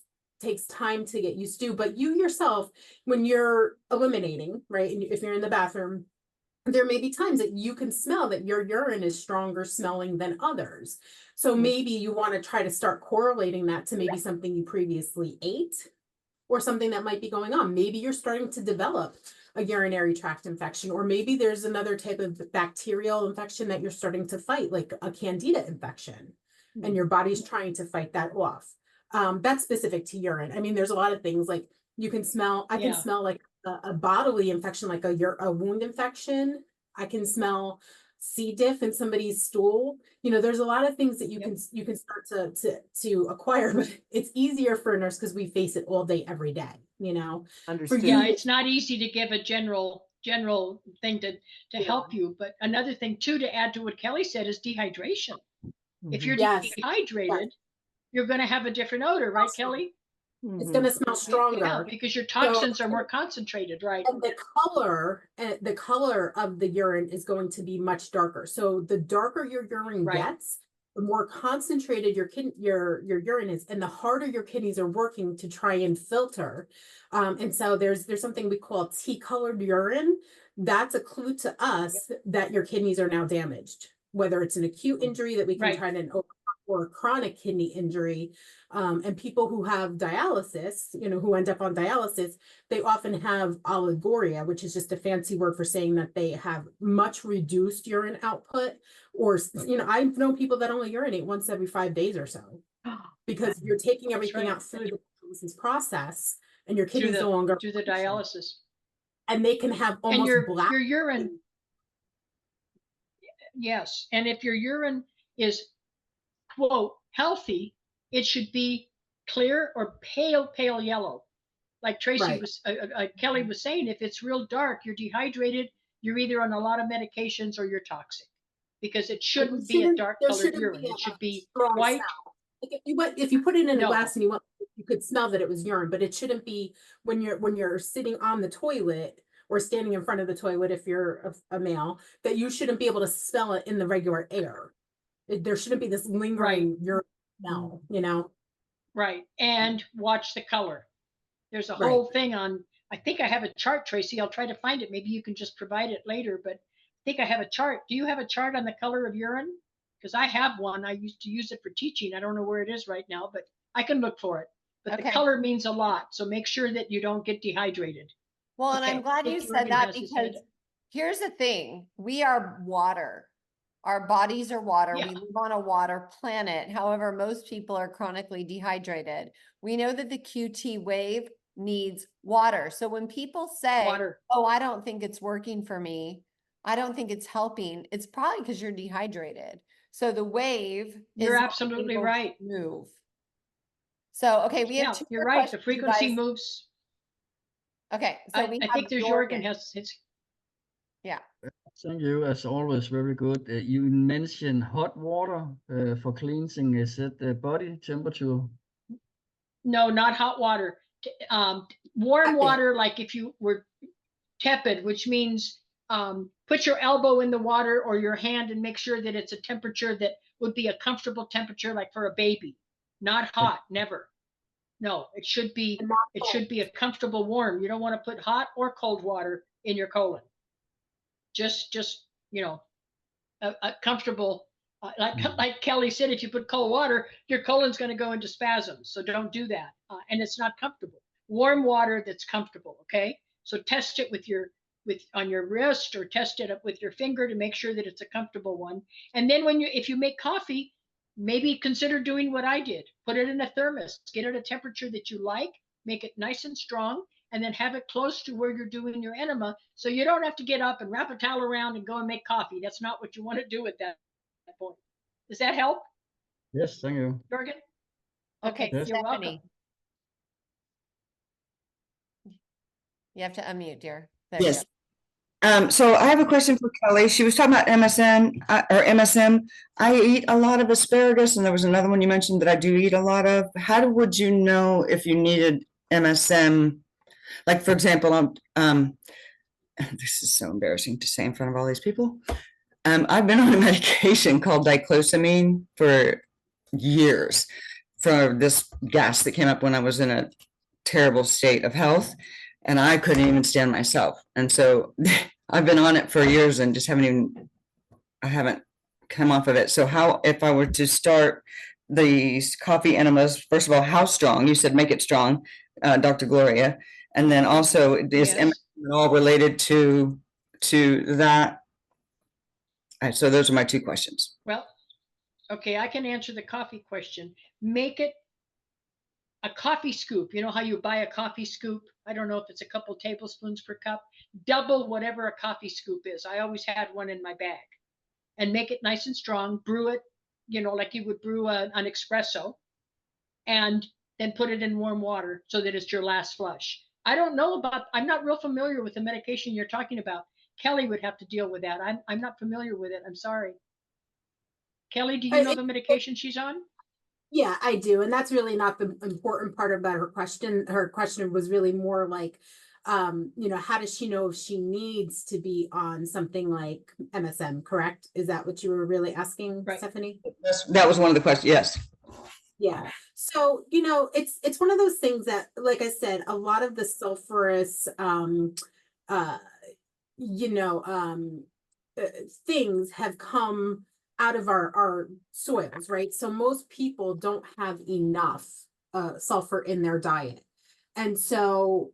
time to get used to, but you yourself, when you're eliminating, right, and if you're in the bathroom, there may be times that you can smell that your urine is stronger smelling than others. So maybe you want to try to start correlating that to maybe something you previously ate, or something that might be going on. Maybe you're starting to develop a urinary tract infection, or maybe there's another type of bacterial infection that you're starting to fight, like a candida infection, and your body's trying to fight that off. That's specific to urine. I mean, there's a lot of things like you can smell, I can smell like a bodily infection, like a wound infection. I can smell C. diff in somebody's stool. There's a lot of things that you can start to acquire, but it's easier for a nurse because we face it all day, every day. Understood. It's not easy to give a general thing to help you. But another thing too, to add to what Kelly said, is dehydration. If you're dehydrated, you're going to have a different odor, right, Kelly? It's going to smell stronger because your toxins are more concentrated, right? And the color of the urine is going to be much darker. So the darker your urine gets, the more concentrated your urine is, and the harder your kidneys are working to try and filter. And so there's something we call tea-colored urine. That's a clue to us that your kidneys are now damaged, whether it's an acute injury that we can try to overcome, or a chronic kidney injury. And people who have dialysis, who end up on dialysis, they often have oligoria, which is just a fancy word for saying that they have much reduced urine output. Or, I've known people that only urinate once every 5 days or so, because you're taking everything out through the dialysis process, and your kidneys no longer through the dialysis. And they can have almost black your urine. Yes, and if your urine is, quote, healthy, it should be clear or pale yellow. Like Tracee was, Kelly was saying, if it's real dark, you're dehydrated, you're either on a lot of medications or you're toxic, because it shouldn't be a dark colored urine. It should be white. Like if you put it in a glass and you could smell that it was urine, but it shouldn't be when you're sitting on the toilet or standing in front of the toilet, if you're a male, that you shouldn't be able to smell it in the regular air. There shouldn't be this lingering urine smell, Right. And watch the color. There's a whole thing on, I think I have a chart, Tracee. I'll try to find it. Maybe you can just provide it later, but I think I have a chart. Do you have a chart on the color of urine? Because I have one. I used to use it for teaching. I don't know where it is right now, but I can look for it. But the color means a lot. So make sure that you don't get dehydrated. Well, and I'm glad you said that, because here's the thing. We are water. Our bodies are water. We live on a water planet. However, most people are chronically dehydrated. We know that the QTWave needs water. So when people say, oh, I don't think it's working for me, I don't think it's helping, it's probably because you're dehydrated. So the wave you're absolutely right. Move. So, okay, we have two. You're right. The frequency moves. Okay. So I think there's Jorgen yeah. Thank you, as always, very good. You mentioned hot water for cleansing. Is it body temperature? No, not hot water. Warm Tepid. water, like if you were tepid, which means put your elbow in the water or your hand and make sure that it's a temperature that would be a comfortable temperature, like for a baby. Not hot, never. No, it should be a comfortable warm. You don't want to put hot or cold water in your colon. Just you know, a comfortable. Like Kelly said, if you put cold water, your colon's going to go into spasms. So don't do that, and it's not comfortable. Warm water that's comfortable. Okay, so test it on your wrist, or test it up with your finger to make sure that it's a comfortable one. And then if you make coffee, maybe consider doing what I did. Put it in a thermos, get it a temperature that you like, make it nice and strong, and then have it close to where you're doing your enema. So you don't have to get up and wrap a towel around and go and make coffee. That's not what you want to do at that point. Does that help, Yes, thank you. Jorgen? Okay, Okay, you're welcome. Stephanie. You have to unmute, dear. There you Yes. go. So I have a question for Kelly. She was talking about MSM or MSM. I eat a lot of asparagus, and there was another one you mentioned that I do eat a lot of. How would you know if you needed MSM? Like, for example, this is so embarrassing to say in front of all these people. I've been on a medication called diclosamine for years for this gas that came up when I was in a terrible state of health, and I couldn't even stand myself. And so I've been on it for years and just I haven't come off of it. So how, if I were to start these coffee enemas, first of all, how strong? You said make it strong, Dr. Gloria. And then also, is Yes. MSM all related to that? So those are my two questions. Well, okay, I can answer the coffee question. Make it a coffee scoop. You know how you buy a coffee scoop? I don't know if it's a couple tablespoons per cup. Double whatever a coffee scoop is. I always had one in my bag. And make it nice and strong. Brew it, like you would brew an espresso. And then put it in warm water so that it's your last flush. I'm not real familiar with the medication you're talking about. Kelly would have to deal with that. I'm not familiar with it. I'm sorry. Kelly, do you know the medication she's on? Yeah, I do. And that's really not the important part about her question. Her question was really more like, how does she know if she needs to be on something like MSM, correct? Is that what you were really asking, Right. Stephanie? That was one of the questions. Yes. Yeah. So, it's one of those things that, like I said, a lot of the sulfurous, things have come out of our soils, right? So most people don't have enough sulfur in their diet. And so,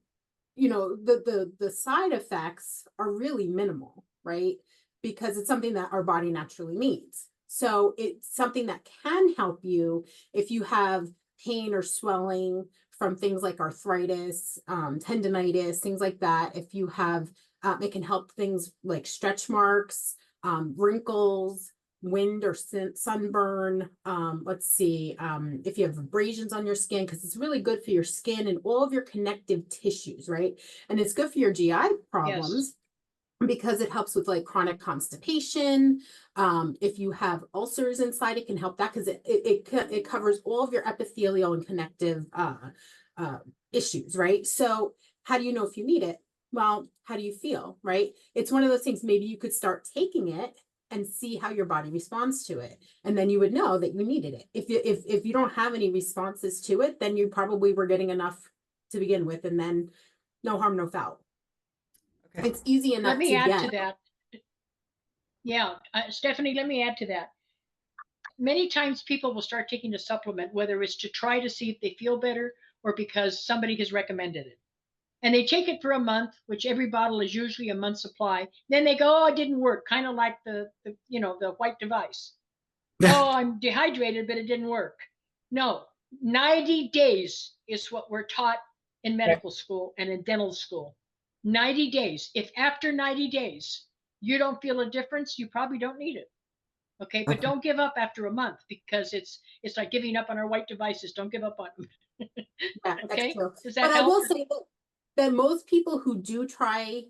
the side effects are really minimal, right? Because it's something that our body naturally needs. So it's something that can help you if you have pain or swelling from things like arthritis, tendinitis, things like that. If you have, it can help things like stretch marks, wrinkles, wind or sunburn. If you have abrasions on your skin, because it's really good for your skin and all of your connective tissues, right? And it's good for your GI problems. Yes. Because it helps with like chronic constipation. If you have ulcers inside, it can help that because it covers all of your epithelial and connective issues, right? So how do you know if you need it? Well, how do you feel, right? It's one of those things, maybe you could start taking it and see how your body responds to it. And then you would know that you needed it. If you don't have any responses to it, then you probably were getting enough to begin with, and then no harm, no foul. Okay. It's easy enough Let me to add get. to that. Yeah, Stephanie, let me add to that. Many times people will start taking a supplement, whether it's to try to see if they feel better or because somebody has recommended it. And they take it for a month, which every bottle is usually a month's supply. Then they go, oh, it didn't work. Kind of like the white device. Oh, I'm dehydrated, but it didn't work. No, 90 days is what we're taught in medical school and in dental school. 90 days. If after 90 days you don't feel a difference, you probably don't need it. Okay, but don't give up after a month, because it's like giving up on our white devices. Don't give up on them. Yeah, Okay, that's true. does that But help? I will say that most people who do try,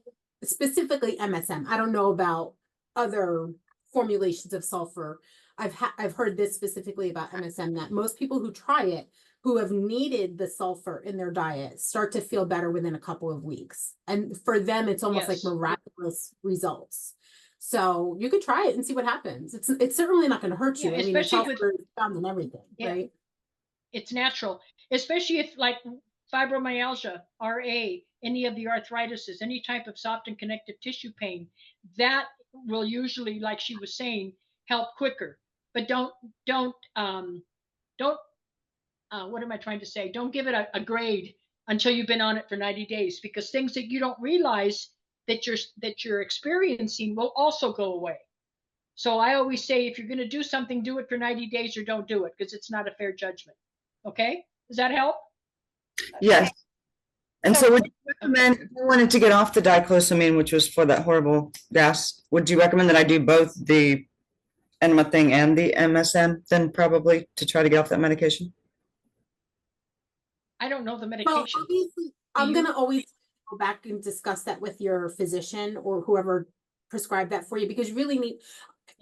specifically MSM, I don't know about other formulations of sulfur. I've heard this specifically about MSM, that most people who try it who have needed the sulfur in their diet start to feel better within a couple of weeks. And for them, it's almost like Yes. miraculous results. So you could try it and see what happens. It's certainly not going to hurt you. Yeah, I mean, the especially with- sulfur is found in everything, Yeah. right? It's natural, especially if like fibromyalgia, RA, any of the arthritises, any type of soft and connective tissue pain, that will usually, like she was saying, help quicker. But don't what am I trying to say? Don't give it a grade until you've been on it for 90 days, because things that you don't realize that you're experiencing will also go away. So I always say, if you're going to do something, do it for 90 days or don't do it, because it's not a fair judgment. Okay? Does that help? Yes. And so would you Okay. recommend, if I wanted to get off the diclosamine, which was for that horrible gas, would you recommend that I do both the enema thing and the MSM then probably to try to get off that medication? I don't know the Well, medication. obviously, I'm you- going to always go back and discuss that with your physician or whoever prescribed that for you, because you really need,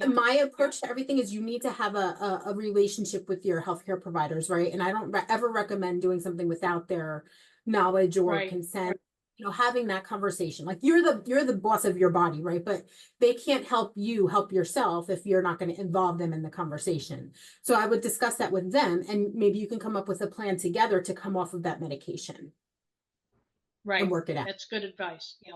my approach to everything is you need to have a relationship with your healthcare providers, right? And I don't ever recommend doing something without their knowledge or Right. consent. You know, having that conversation, like you're the boss of your body, right? But they can't help you help yourself if you're not going to involve them in the conversation. So I would discuss that with them, and maybe you can come up with a plan together to come off of that medication Right. and work it out. That's good advice. Yeah.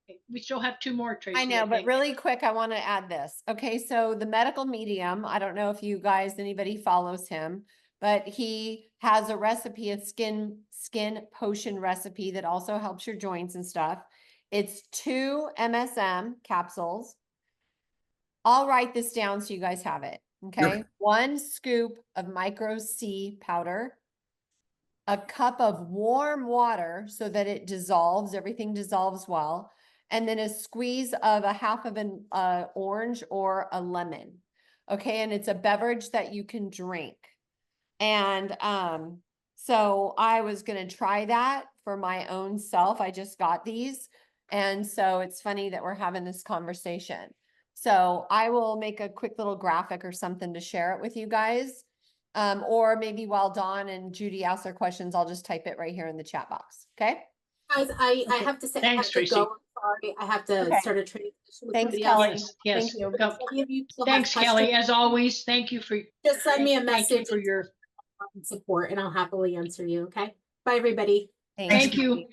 Okay. We still have two more, Tracee. I know, but think. really quick, I want to add this. Okay, so the medical medium, I don't know if you guys, anybody follows him, but he has a recipe, a skin potion recipe that also helps your joints and stuff. It's 2 MSM capsules. I'll write this down so you guys have it. Okay, 1 scoop of micro C powder, a cup of warm water so that it dissolves, everything dissolves well, and then a squeeze of a half of an orange or a lemon. Okay, and it's a beverage that you can drink. And so I was gonna try that for my own self. I just got these. And so it's funny that we're having this conversation. So I will make a quick little graphic or something to share it with you guys. Or maybe while Dawn and Judy ask their questions, I'll just type it right here in the chat box. Okay. Guys, I have to say, I Thanks, have to Tracee. go. I'm sorry. I have to Okay. start a transition with Thanks, somebody else. Kelly. Yes. Yes. Thank you. Go. Any of you still have Thanks, Kelly. questions, As always, thank you for just send me a thank you message for your support and I'll happily answer you. Okay. Bye, everybody. thank you.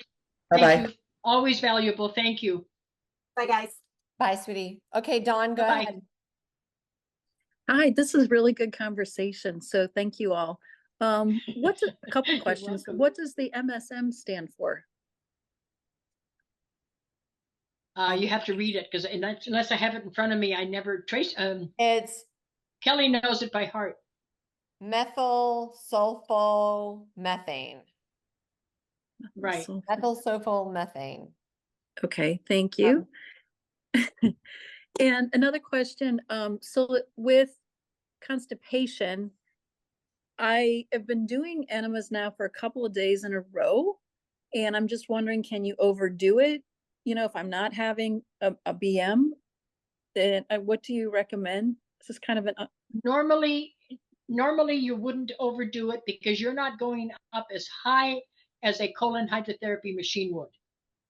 Bye-bye. Thank you. Always valuable. Thank you. Bye, guys. Bye, sweetie. Okay, Dawn, go Bye-bye. ahead. Hi, this is really good conversation, so thank you all. What's a couple You're questions? welcome. What does the MSM stand for? You have to read it, because unless I have it in front of me, I never trace. It's Kelly knows it by heart. methyl sulfomethane. Right. So- Methyl sulfomethane. Okay, thank you. And another question, so with constipation, I have been doing enemas now for a couple of days in a row, and I'm just wondering, can you overdo it? You know, if I'm not having a BM, then what do you recommend? This is kind of an, Normally you wouldn't overdo it, because you're not going up as high as a colon hydrotherapy machine would.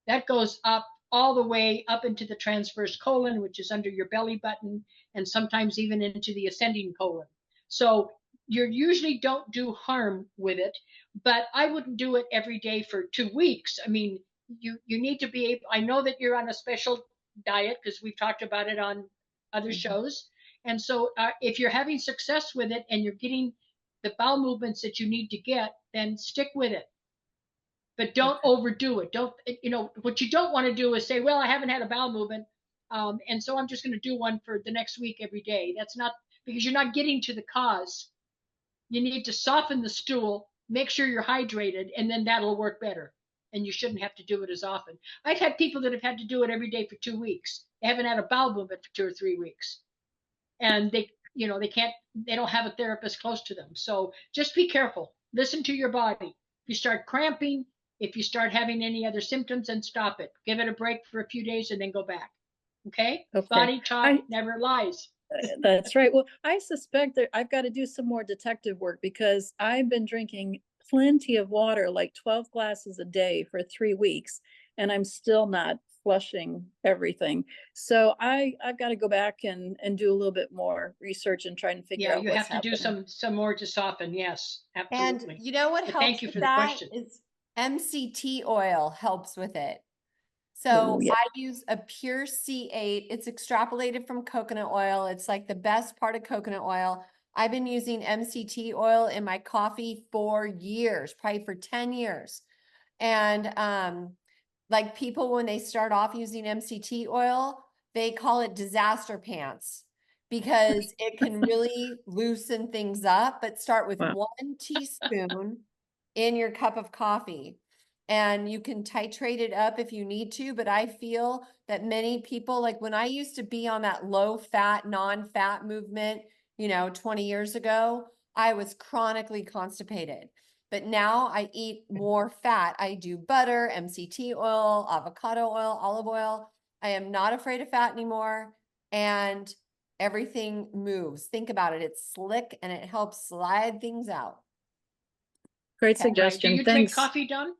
That goes up all the way up into the transverse colon, which is under your belly button, and sometimes even into the ascending colon. So you usually don't do harm with it, but I wouldn't do it every day for 2 weeks. I mean, you need to be able, I know that you're on a special diet, because we've talked about it on other shows. And so if you're having success with it and you're getting the bowel movements that you need to get, then stick with it. But don't overdo it. Don't, what you don't want to do is say, well, I haven't had a bowel movement, and so I'm just going to do one for the next week every day. That's not, because you're not getting to the cause. You need to soften the stool, make sure you're hydrated, and then that'll work better. And you shouldn't have to do it as often. I've had people that have had to do it every day for 2 weeks. They haven't had a bowel movement for 2 or 3 weeks. And they don't have a therapist close to them. So just be careful. Listen to your body. If you start cramping, if you start having any other symptoms, then stop it. Give it a break for a few days and then go back. Okay? Okay. Body talk never lies. That's right. Well, I suspect that I've got to do some more detective work because I've been drinking plenty of water, like 12 glasses a day for 3 weeks, and I'm still not flushing everything. So I've got to go back and do a little bit more research and try and figure Yeah, out you what's have to do happening. some more to soften. Yes, And absolutely. you know what But helps thank you with for the that question. is MCT oil helps with it. So Oh, yeah. I use a pure C8. It's extrapolated from coconut oil. It's like the best part of coconut oil. I've been using MCT oil in my coffee for years, probably for 10 years. And like people, when they start off using MCT oil, they call it disaster pants because it can really loosen things up, but start with Wow. 1 teaspoon in your cup of coffee. And you can titrate it up if you need to, but I feel that many people, like when I used to be on that low fat, non-fat movement, 20 years ago, I was chronically constipated. But now I eat more fat. I do butter, MCT oil, avocado oil, olive oil. I am not afraid of fat anymore. And everything moves. Think about it. It's slick and it helps slide things out. Great Okay. Right. Do suggestion. you drink Thanks. coffee, Dawn?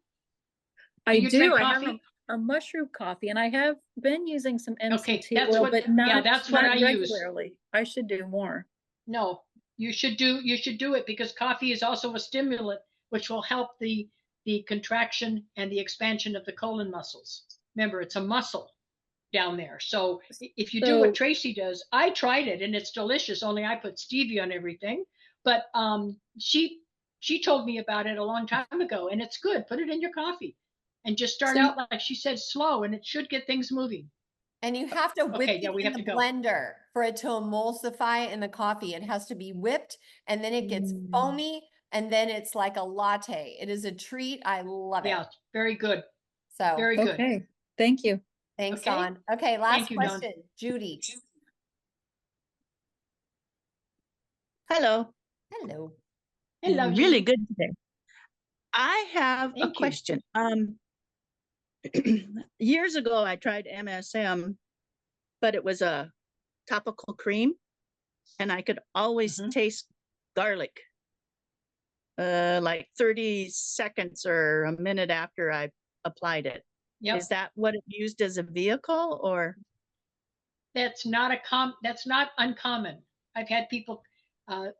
I you do. drink I have coffee? a mushroom coffee, and I have been using some Okay, MCT that's oil, what, but yeah, not that's what I use. regularly. I should do more. No, you should do it because coffee is also a stimulant, which will help the contraction and the expansion of the colon muscles. Remember, it's a muscle down there. So if you do what So Tracee does, I tried it and it's delicious. Only I put stevia on everything. But she told me about it a long time ago, and it's good. Put it in your coffee, and just start So- out like she said, slow, and it should get things moving. And you have to whip Okay, yeah, it we in have the to go. blender for it to emulsify in the coffee. It has to be whipped and then it gets foamy and then it's like a latte. It is a treat. I love it. Yeah, very good. So Very good. okay. Thank you. thanks, Okay. Dawn. Okay, last Thank you, Dawn. question. Judy. Hello. Hello. Hello, Really Judy. good today. I have a Thank you. question. Years ago, I tried MSM, but it was a topical cream, and I could always Mhm. taste garlic, like 30 seconds or a minute after I applied it. Yep. Is that what it used as a vehicle, or? That's not uncommon. I've had people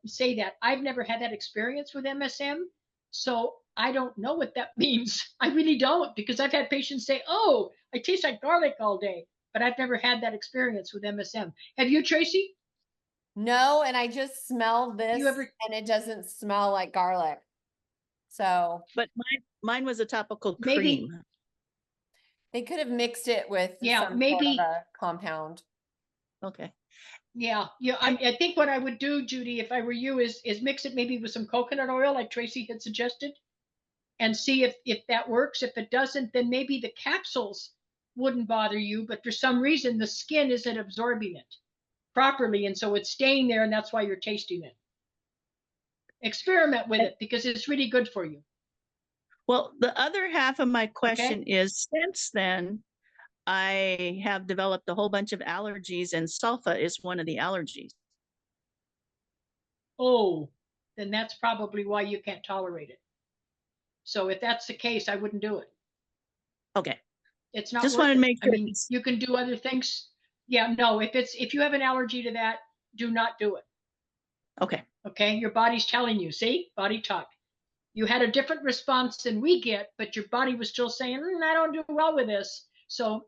say that. I've never had that experience with MSM, so I don't know what that means. I really don't, because I've had patients say, "Oh, I taste like garlic all day," but I've never had that experience with MSM. Have you, Tracee? No, and I just smell this You ever? and it doesn't smell like garlic. So But mine was a topical Maybe. cream. they could have mixed it with Yeah, some sort of maybe. a compound. Okay. Yeah, yeah. I think what I would do, Judy, if I were you, is mix it maybe with some coconut oil, like Tracee had suggested, and see if that works. If it doesn't, then maybe the capsules wouldn't bother you, but for some reason the skin isn't absorbing it properly, and so it's staying there, and that's why you're tasting it. Experiment with it because it's really good for you. Well, the other half of my question Okay. is, since then, I have developed a whole bunch of allergies, and sulfa is one of the allergies. Oh, then that's probably why you can't tolerate it. So if that's the case, I wouldn't do it. Okay. It's not Just worth wanted to it. make I sure. mean, you can do other things. Yeah, no, if you have an allergy to that, do not do it. Okay. Okay, your body's telling you. See, body talk. You had a different response than we get, but your body was still saying, I don't do well with this. So,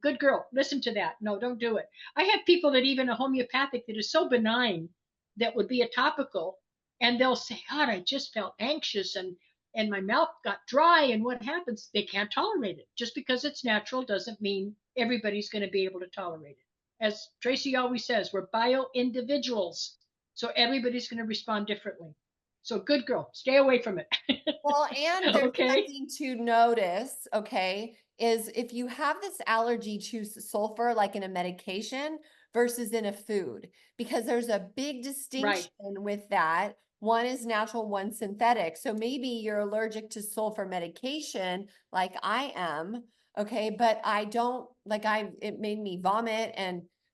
good girl, listen to that. No, don't do it. I have people that even a homeopathic that is so benign that would be a topical, and they'll say, God, I just felt anxious and my mouth got dry. And what happens? They can't tolerate it. Just because it's natural doesn't mean everybody's going to be able to tolerate it. As Tracee always says, we're bio individuals. So everybody's going to respond differently. So good girl, stay away from it. Well, and there's Okay. something to notice, okay, is if you have this allergy to sulfur, like in a medication versus in a food, because there's a big distinction with that. One is natural, one synthetic. So maybe you're allergic to sulfur medication like I am, okay, but I don't, like it made me vomit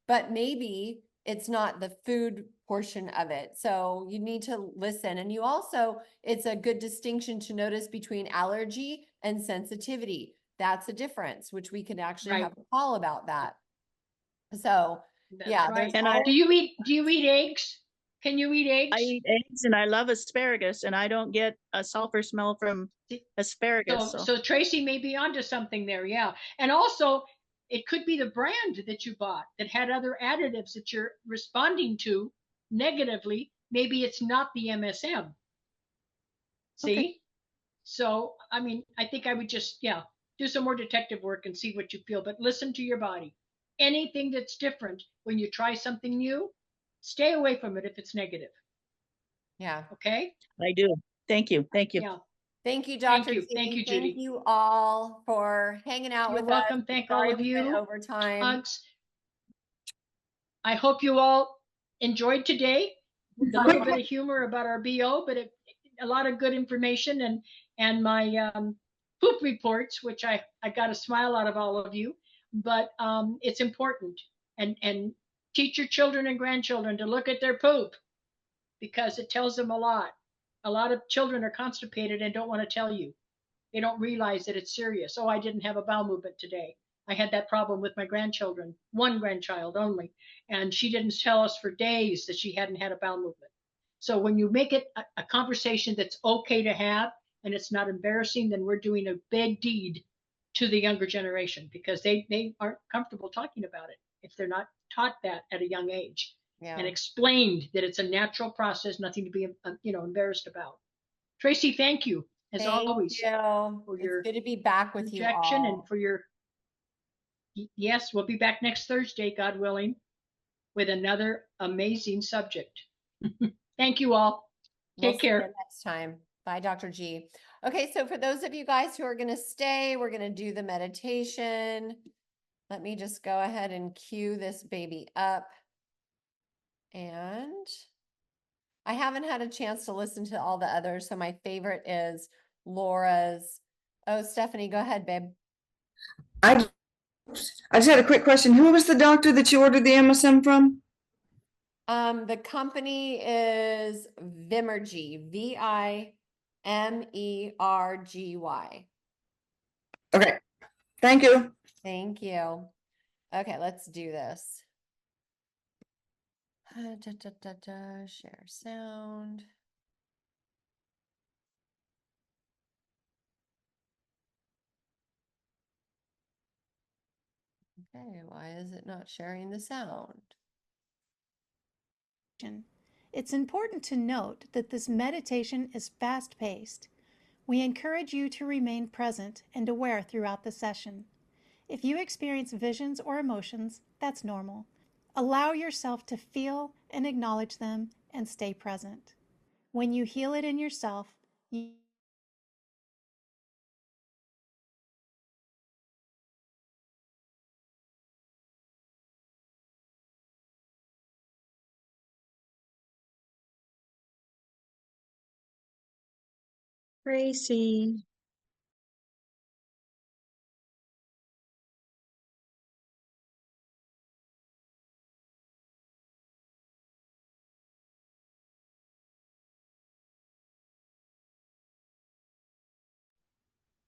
but maybe it's not the food portion of it. So you need to listen. And you also, it's a good distinction to notice between allergy and sensitivity. That's a difference, which we can actually Right. have a call about that. So That's yeah, right. there's And all- Do you eat eggs? Can you eat eggs? I eat eggs and I love asparagus, and I don't get a sulfur smell from asparagus. So Tracee may be onto something there, yeah. And also, it could be the brand that you bought that had other additives that you're responding to negatively. Maybe it's not the MSM. See? Okay. So, I mean, I think I would just, yeah, do some more detective work and see what you feel, but listen to your body. Anything that's different when you try something new, stay away from it if it's negative. yeah. Okay? I do. Thank you. Thank you. Yeah. Thank you, Thank Dr. you. T. Thank you, Thank Judy. you all for hanging out You're with welcome. us. Thank Sorry all of we went you. over time. Hugs. I hope you all enjoyed today. A little bit of humor about our BO, but a lot of good information and my poop reports, which I got a smile out of all of you. But it's important, and teach your children and grandchildren to look at their poop because it tells them a lot. A lot of children are constipated and don't want to tell you. They don't realize that it's serious. Oh, I didn't have a bowel movement today. I had that problem with my grandchildren, one grandchild only, and she didn't tell us for days that she hadn't had a bowel movement. So when you make it a conversation that's okay to have and it's not embarrassing, then we're doing a big deed to the younger generation because they aren't comfortable talking about it if they're not taught that at a young age and explained that it's a natural process, nothing to be embarrassed about. Tracee, thank you as always. You. For It's your good to be back with you injection all. and for your yes, we'll be back next Thursday, God willing, with another amazing subject. Thank you all. We'll Take see you care. next time. Bye, Dr. G. Okay, so for those of you guys who are going to stay, we're going to do the meditation. Let me just go ahead and cue this baby up. And I haven't had a chance to listen to all the others, so my favorite is Laura's. Oh, Stephanie, go ahead, babe. I just had a quick question. Who was the doctor that you ordered the MSM from? The company is Vimergy, Vimergy. Okay, thank you. Thank you. Okay, let's do this. Share sound. Okay, why is it not sharing the sound? It's important to note that this meditation is fast-paced. We encourage you to remain present and aware throughout the session. If you experience visions or emotions, that's normal. Allow yourself to feel and acknowledge them and stay present. When you heal it in yourself, you Tracee.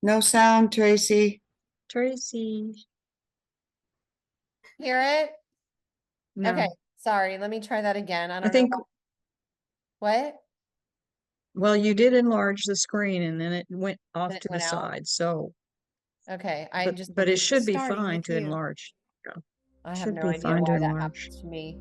No sound, Tracee. Tracee. Hear it? No. Okay, sorry, let me try that again. I I don't think, know. What? well, you did enlarge the screen and then it went off Then it to the went out? side, so, Okay, I just, but it should be starting fine with to you. enlarge. I have Should no be idea fine to why that enlarge. happens to me.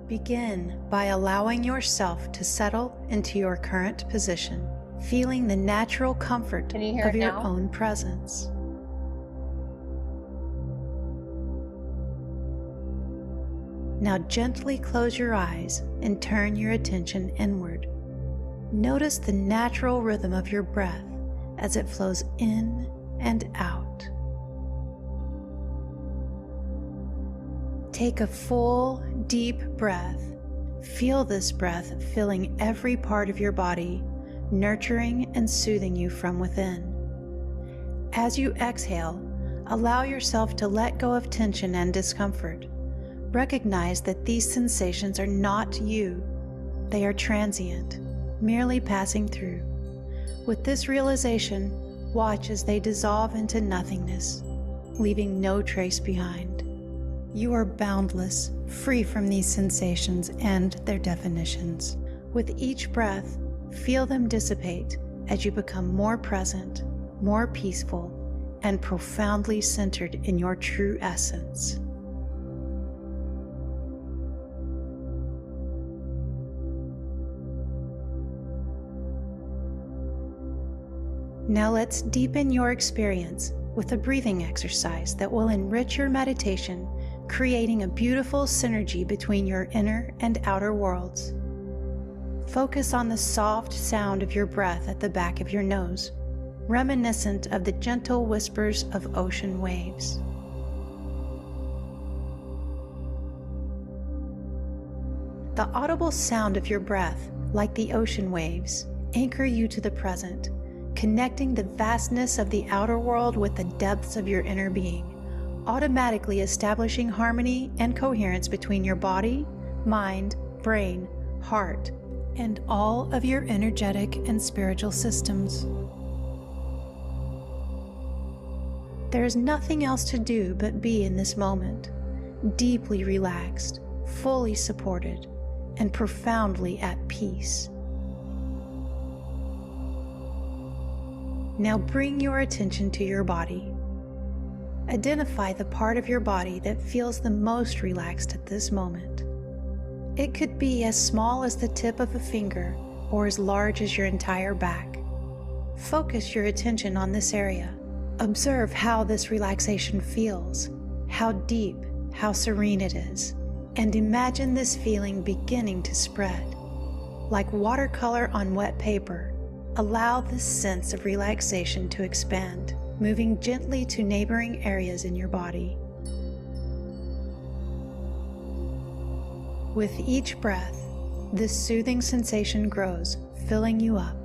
begin by allowing yourself to settle into your current position, feeling the natural comfort Can you hear of it your now? own presence. Now gently close your eyes and turn your attention inward. Notice the natural rhythm of your breath as it flows in and out. Take a full, deep breath. Feel this breath filling every part of your body, nurturing and soothing you from within. As you exhale, allow yourself to let go of tension and discomfort. Recognize that these sensations are not you. They are transient, merely passing through. With this realization, watch as they dissolve into nothingness, leaving no trace behind. You are boundless, free from these sensations and their definitions. With each breath, feel them dissipate as you become more present, more peaceful, and profoundly centered in your true essence. Now let's deepen your experience with a breathing exercise that will enrich your meditation, creating a beautiful synergy between your inner and outer worlds. Focus on the soft sound of your breath at the back of your nose, reminiscent of the gentle whispers of ocean waves. The audible sound of your breath, like the ocean waves, anchor you to the present, connecting the vastness of the outer world with the depths of your inner being, automatically establishing harmony and coherence between your body, mind, brain, heart, and all of your energetic and spiritual systems. There is nothing else to do but be in this moment, deeply relaxed, fully supported, and profoundly at peace. Now bring your attention to your body. Identify the part of your body that feels the most relaxed at this moment. It could be as small as the tip of a finger or as large as your entire back. Focus your attention on this area. Observe how this relaxation feels, how deep, how serene it is, and imagine this feeling beginning to spread. Like watercolor on wet paper, allow this sense of relaxation to expand, moving gently to neighboring areas in your body. With each breath, this soothing sensation grows, filling you up.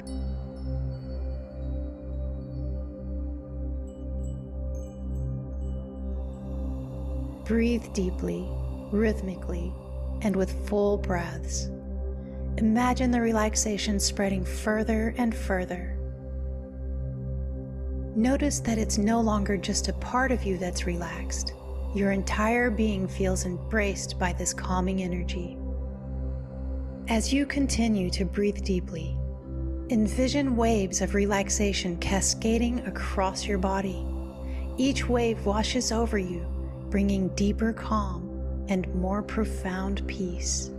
Breathe deeply, rhythmically, and with full breaths. Imagine the relaxation spreading further and further. Notice that it's no longer just a part of you that's relaxed. Your entire being feels embraced by this calming energy. As you continue to breathe deeply, envision waves of relaxation cascading across your body. Each wave washes over you, bringing deeper calm and more profound peace.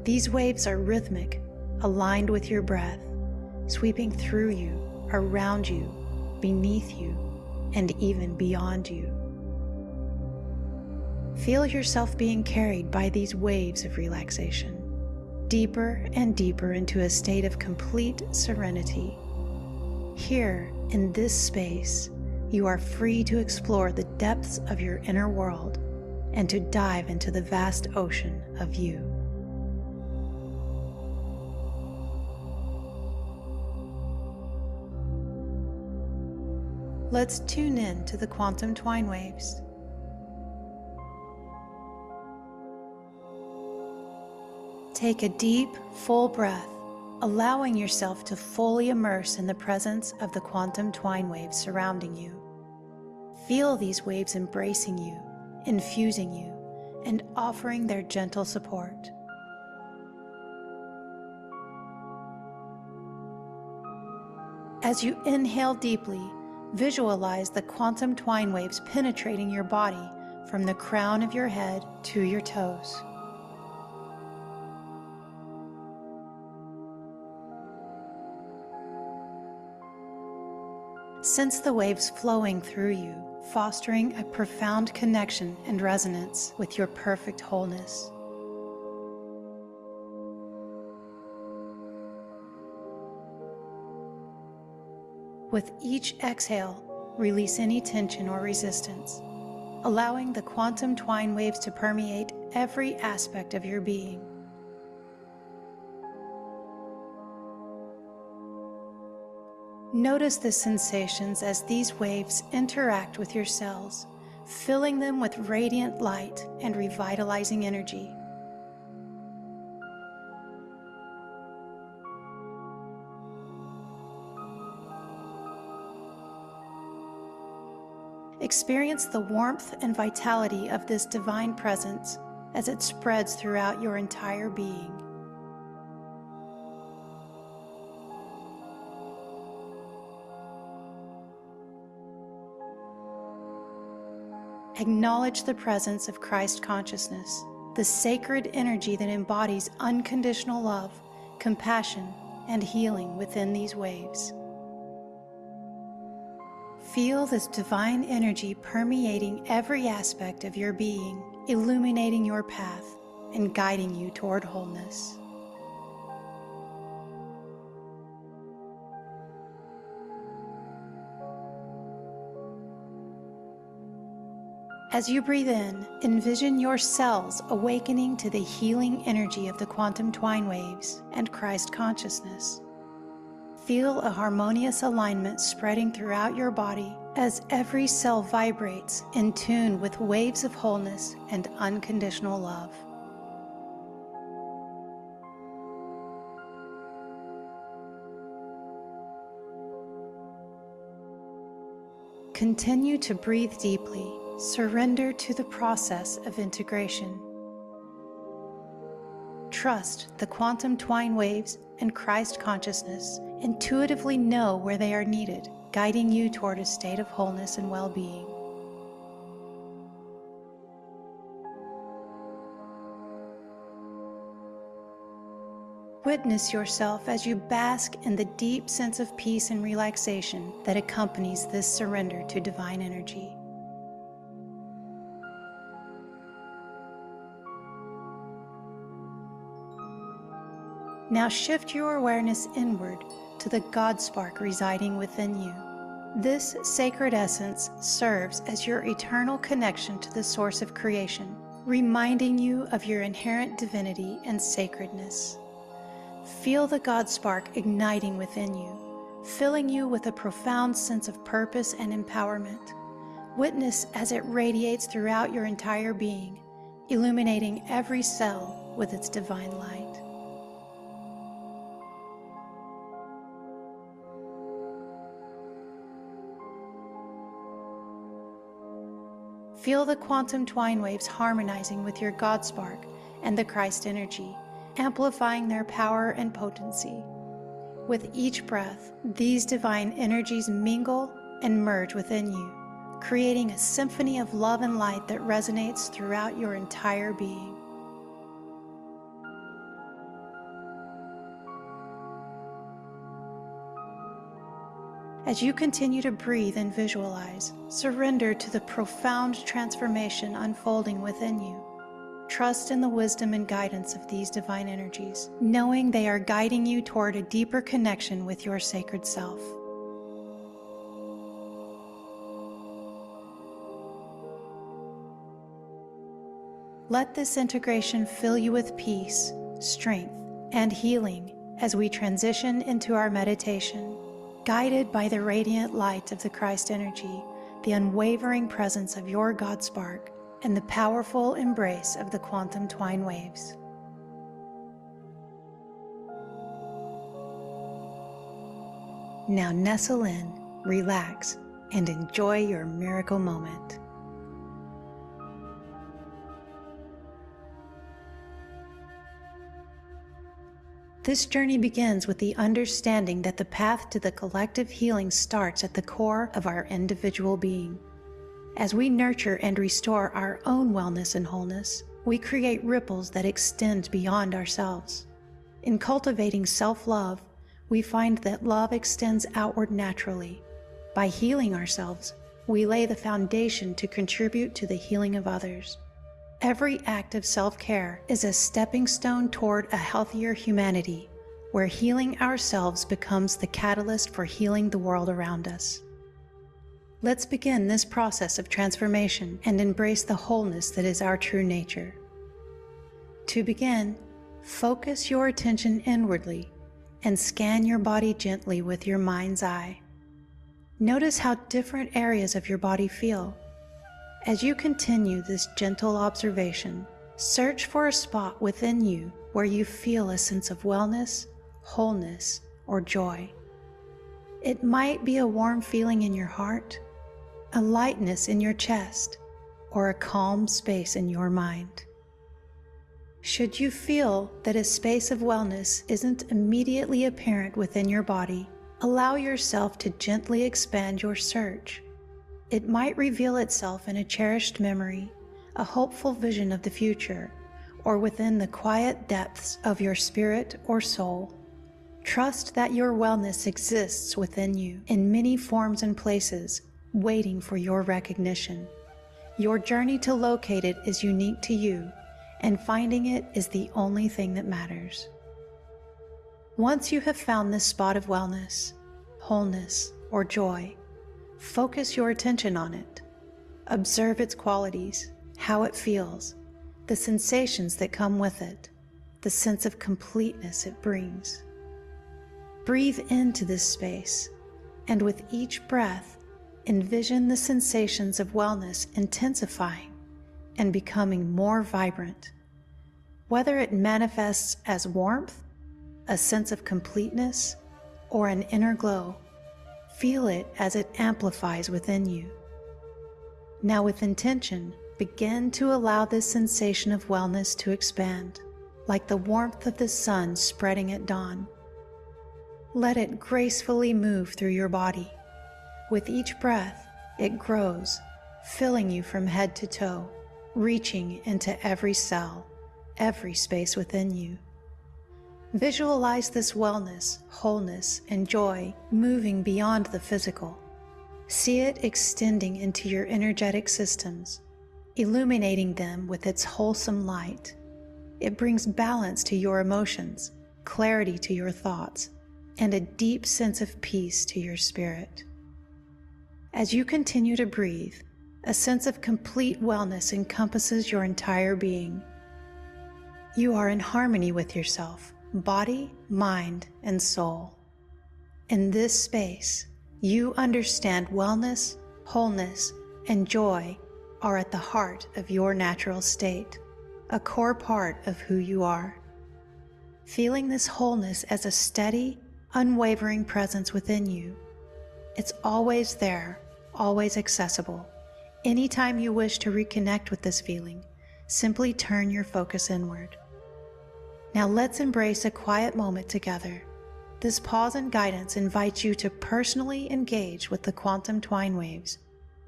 These waves are rhythmic, aligned with your breath, sweeping through you, around you, beneath you, and even beyond you. Feel yourself being carried by these waves of relaxation, deeper and deeper into a state of complete serenity. Here, in this space, you are free to explore the depths of your inner world and to dive into the vast ocean of you. Let's tune in to the quantum twine waves. Take a deep, full breath, allowing yourself to fully immerse in the presence of the quantum twine waves surrounding you. Feel these waves embracing you, infusing you, and offering their gentle support. As you inhale deeply, visualize the quantum twine waves penetrating your body from the crown of your head to your toes. Sense the waves flowing through you, fostering a profound connection and resonance with your perfect wholeness. With each exhale, release any tension or resistance, allowing the quantum twine waves to permeate every aspect of your being. Notice the sensations as these waves interact with your cells, filling them with radiant light and revitalizing energy. Experience the warmth and vitality of this divine presence as it spreads throughout your entire being. Acknowledge the presence of Christ consciousness, the sacred energy that embodies unconditional love, compassion, and healing within these waves. Feel this divine energy permeating every aspect of your being, illuminating your path and guiding you toward wholeness. As you breathe in, envision your cells awakening to the healing energy of the quantum twine waves and Christ consciousness. Feel a harmonious alignment spreading throughout your body as every cell vibrates in tune with waves of wholeness and unconditional love. Continue to breathe deeply. Surrender to the process of integration. Trust the quantum twine waves and Christ consciousness intuitively know where they are needed, guiding you toward a state of wholeness and well-being. Witness yourself as you bask in the deep sense of peace and relaxation that accompanies this surrender to divine energy. Now shift your awareness inward to the God spark residing within you. This sacred essence serves as your eternal connection to the source of creation, reminding you of your inherent divinity and sacredness. Feel the God spark igniting within you, filling you with a profound sense of purpose and empowerment. Witness as it radiates throughout your entire being, illuminating every cell with its divine light. Feel the quantum twine waves harmonizing with your God spark and the Christ energy, amplifying their power and potency. With each breath, these divine energies mingle and merge within you, creating a symphony of love and light that resonates throughout your entire being. As you continue to breathe and visualize, surrender to the profound transformation unfolding within you. Trust in the wisdom and guidance of these divine energies, knowing they are guiding you toward a deeper connection with your sacred self. Let this integration fill you with peace, strength, and healing as we transition into our meditation. Guided by the radiant light of the Christ energy, the unwavering presence of your God spark, and the powerful embrace of the quantum twine waves. Now nestle in, relax, and enjoy your miracle moment. This journey begins with the understanding that the path to the collective healing starts at the core of our individual being. As we nurture and restore our own wellness and wholeness, we create ripples that extend beyond ourselves. In cultivating self-love, we find that love extends outward naturally. By healing ourselves, we lay the foundation to contribute to the healing of others. Every act of self-care is a stepping stone toward a healthier humanity, where healing ourselves becomes the catalyst for healing the world around us. Let's begin this process of transformation and embrace the wholeness that is our true nature. To begin, focus your attention inwardly and scan your body gently with your mind's eye. Notice how different areas of your body feel. As you continue this gentle observation, search for a spot within you where you feel a sense of wellness, wholeness, or joy. It might be a warm feeling in your heart, a lightness in your chest, or a calm space in your mind. Should you feel that a space of wellness isn't immediately apparent within your body, allow yourself to gently expand your search. It might reveal itself in a cherished memory, a hopeful vision of the future, or within the quiet depths of your spirit or soul. Trust that your wellness exists within you in many forms and places, waiting for your recognition. Your journey to locate it is unique to you, and finding it is the only thing that matters. Once you have found this spot of wellness, wholeness, or joy, focus your attention on it. Observe its qualities, how it feels, the sensations that come with it, the sense of completeness it brings. Breathe into this space, and with each breath, envision the sensations of wellness intensifying and becoming more vibrant. Whether it manifests as warmth, a sense of completeness, or an inner glow, feel it as it amplifies within you. Now, with intention, begin to allow this sensation of wellness to expand, like the warmth of the sun spreading at dawn. Let it gracefully move through your body. With each breath, it grows, filling you from head to toe, reaching into every cell, every space within you. Visualize this wellness, wholeness, and joy moving beyond the physical. See it extending into your energetic systems, illuminating them with its wholesome light. It brings balance to your emotions, clarity to your thoughts, and a deep sense of peace to your spirit. As you continue to breathe, a sense of complete wellness encompasses your entire being. You are in harmony with yourself, body, mind, and soul. In this space, you understand wellness, wholeness, and joy are at the heart of your natural state, a core part of who you are. Feeling this wholeness as a steady, unwavering presence within you. It's always there, always accessible. Anytime you wish to reconnect with this feeling, simply turn your focus inward. Now let's embrace a quiet moment together. This pause and guidance invites you to personally engage with the quantum twine waves,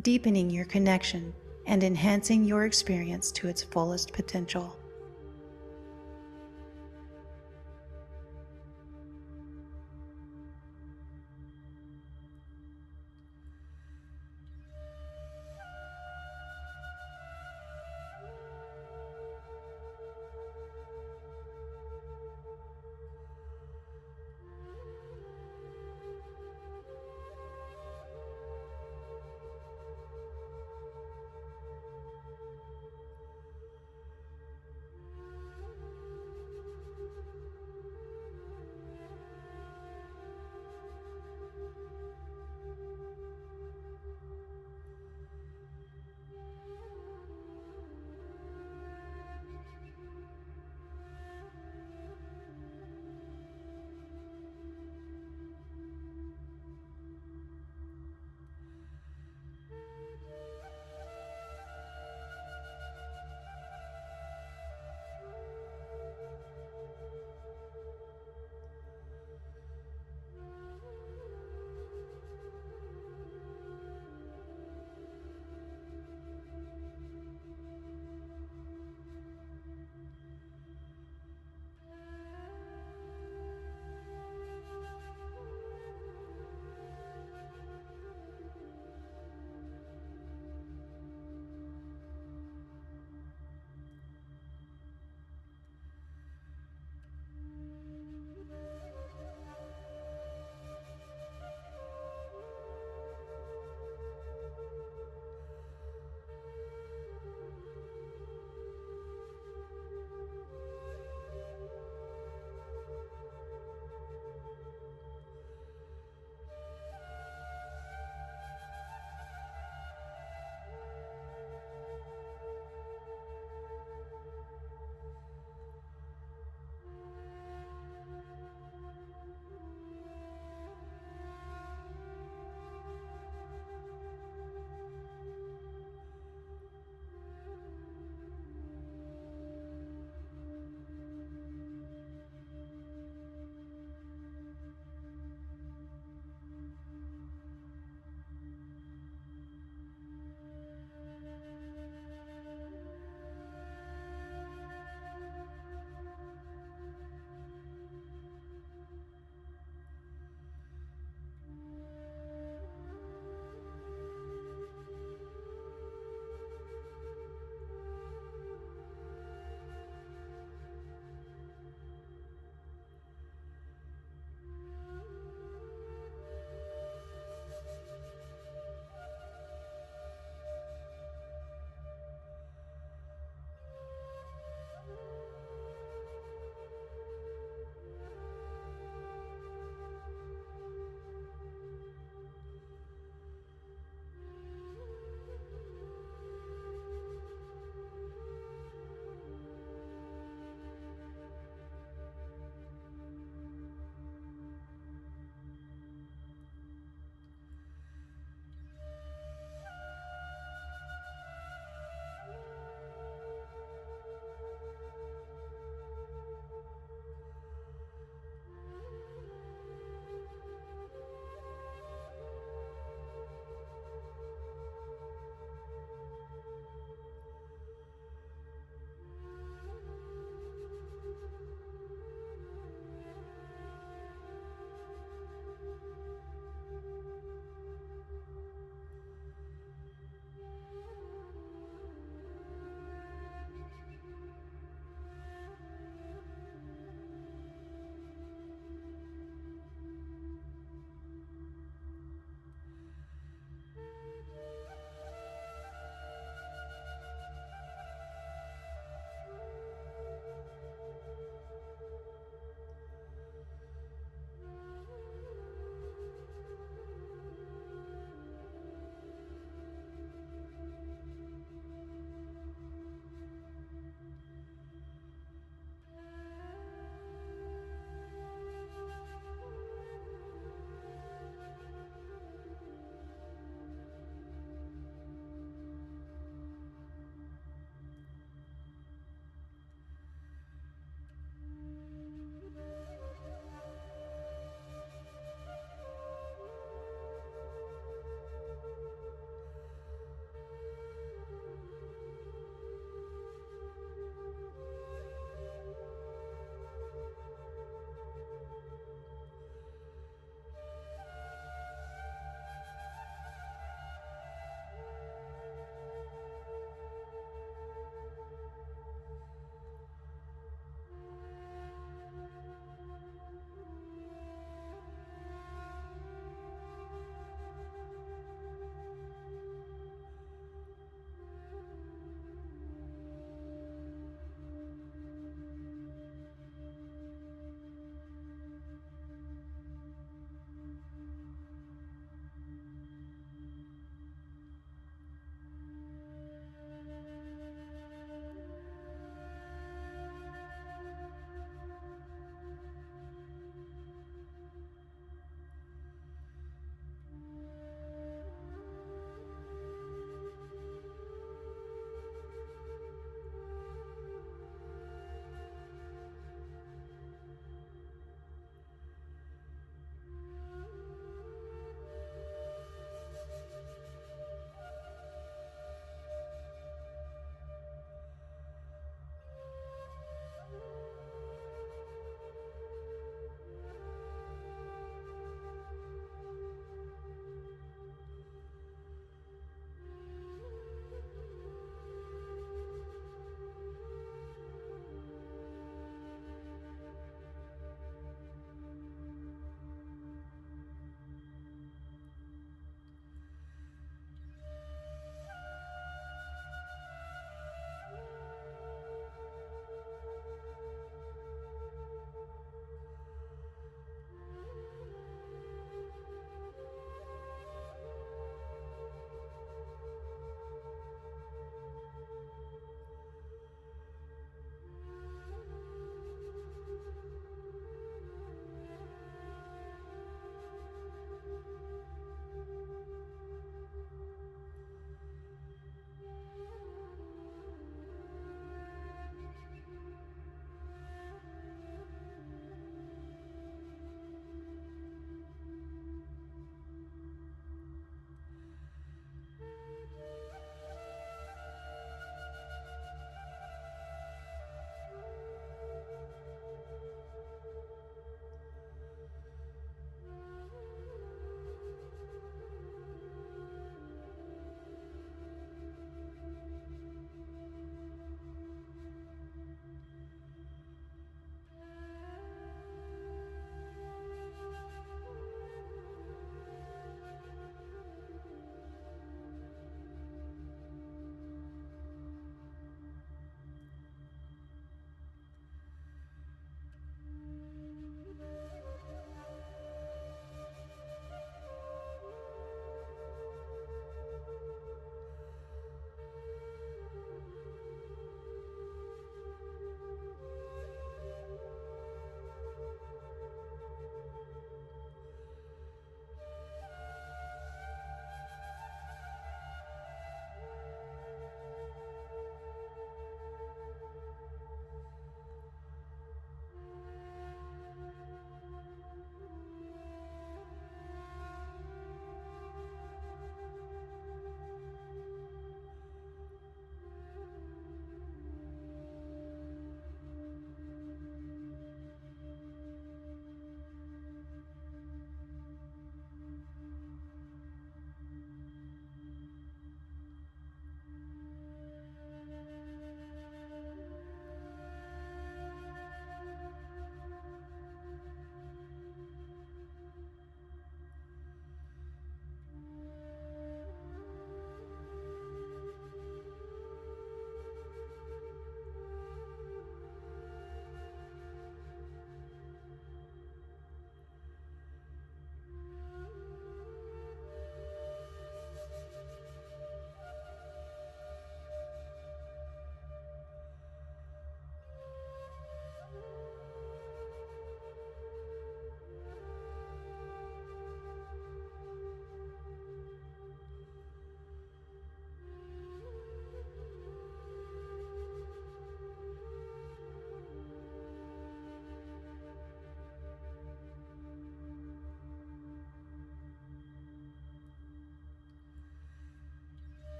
deepening your connection and enhancing your experience to its fullest potential.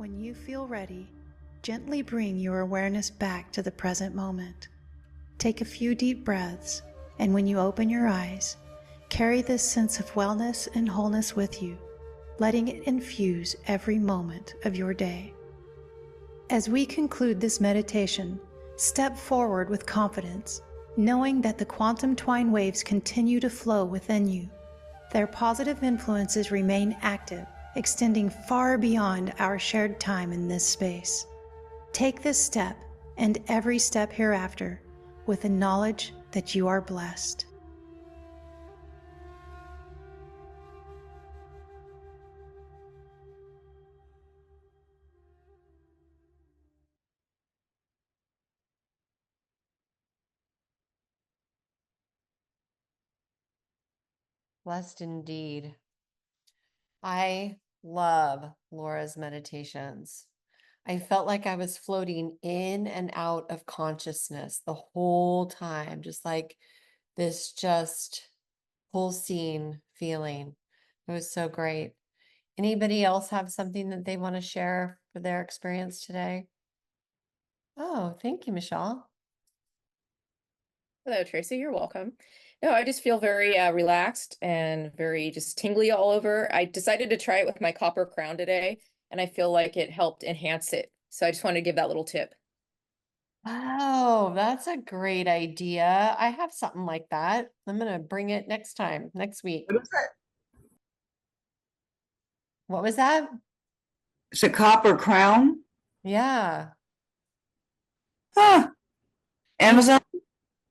when you feel ready, gently bring your awareness back to the present moment. Take a few deep breaths, and when you open your eyes, carry this sense of wellness and wholeness with you, letting it infuse every moment of your day. As we conclude this meditation, step forward with confidence, knowing that the quantum twine waves continue to flow within you. Their positive influences remain active, extending far beyond our shared time in this space. Take this step and every step hereafter with the knowledge that you are blessed. Blessed indeed. I love Laura's meditations. I felt like I was floating in and out of consciousness the whole time, just like this just pulsing feeling. It was so great. Anybody else have something that they want to share for their experience today? Oh, thank you, Michelle. Hello, Tracee. You're welcome. No, I just feel very relaxed and very just tingly all over. I decided to try it with my copper crown today, and I feel like it helped enhance it. So I just wanted to give that little tip. Oh, that's a great idea. I have something like that. I'm going to bring it next week. What is that? What was that? It's a copper crown. Yeah. Huh. Amazon.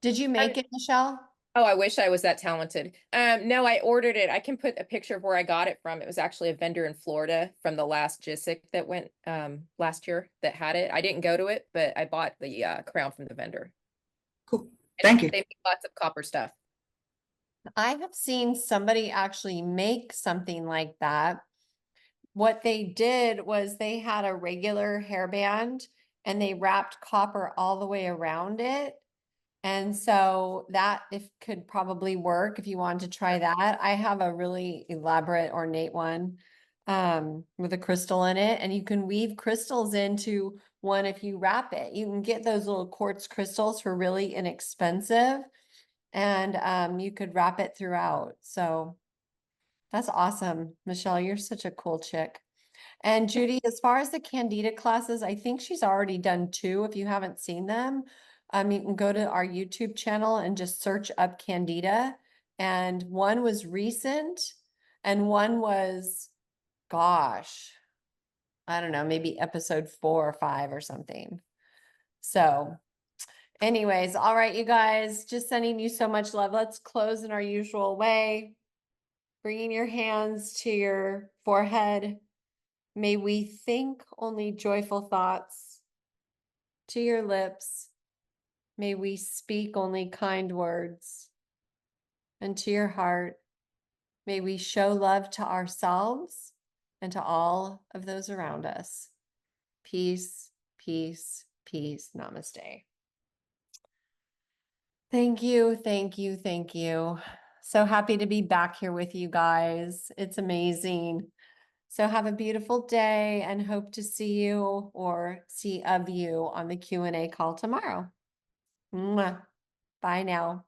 Did you make it, Michelle? Oh, I wish I was that talented. No, I ordered it. I can put a picture of where I got it from. It was actually a vendor in Florida from the last JISIC that went last year that had it. I didn't go to it, but I bought the crown from the vendor. Cool. Thank you. They make lots of copper stuff. I have seen somebody actually make something like that. What they did was they had a regular hairband and they wrapped copper all the way around it. And so that could probably work if you wanted to try that. I have a really elaborate, ornate one with a crystal in it, and you can weave crystals into one if you wrap it. You can get those little quartz crystals for really inexpensive, and you could wrap it throughout. So that's awesome. Michelle, you're such a cool chick. And Judy, as far as the Candida classes, I think she's already done 2. If you haven't seen them, you can go to our YouTube channel and just search up Candida. And one was recent and one was, gosh, I don't know, maybe episode 4 or 5 or something. So anyways, all right, you guys, just sending you so much love. Let's close in our usual way. Bringing your hands to your forehead. May we think only joyful thoughts. To your lips, may we speak only kind words. And to your heart, may we show love to ourselves and to all of those around us. Peace, peace, peace. Namaste. Thank you, thank you, thank you. So happy to be back here with you guys. It's amazing. So have a beautiful day and hope to see you or see of you on the Q&A call tomorrow. Mwah. Bye now.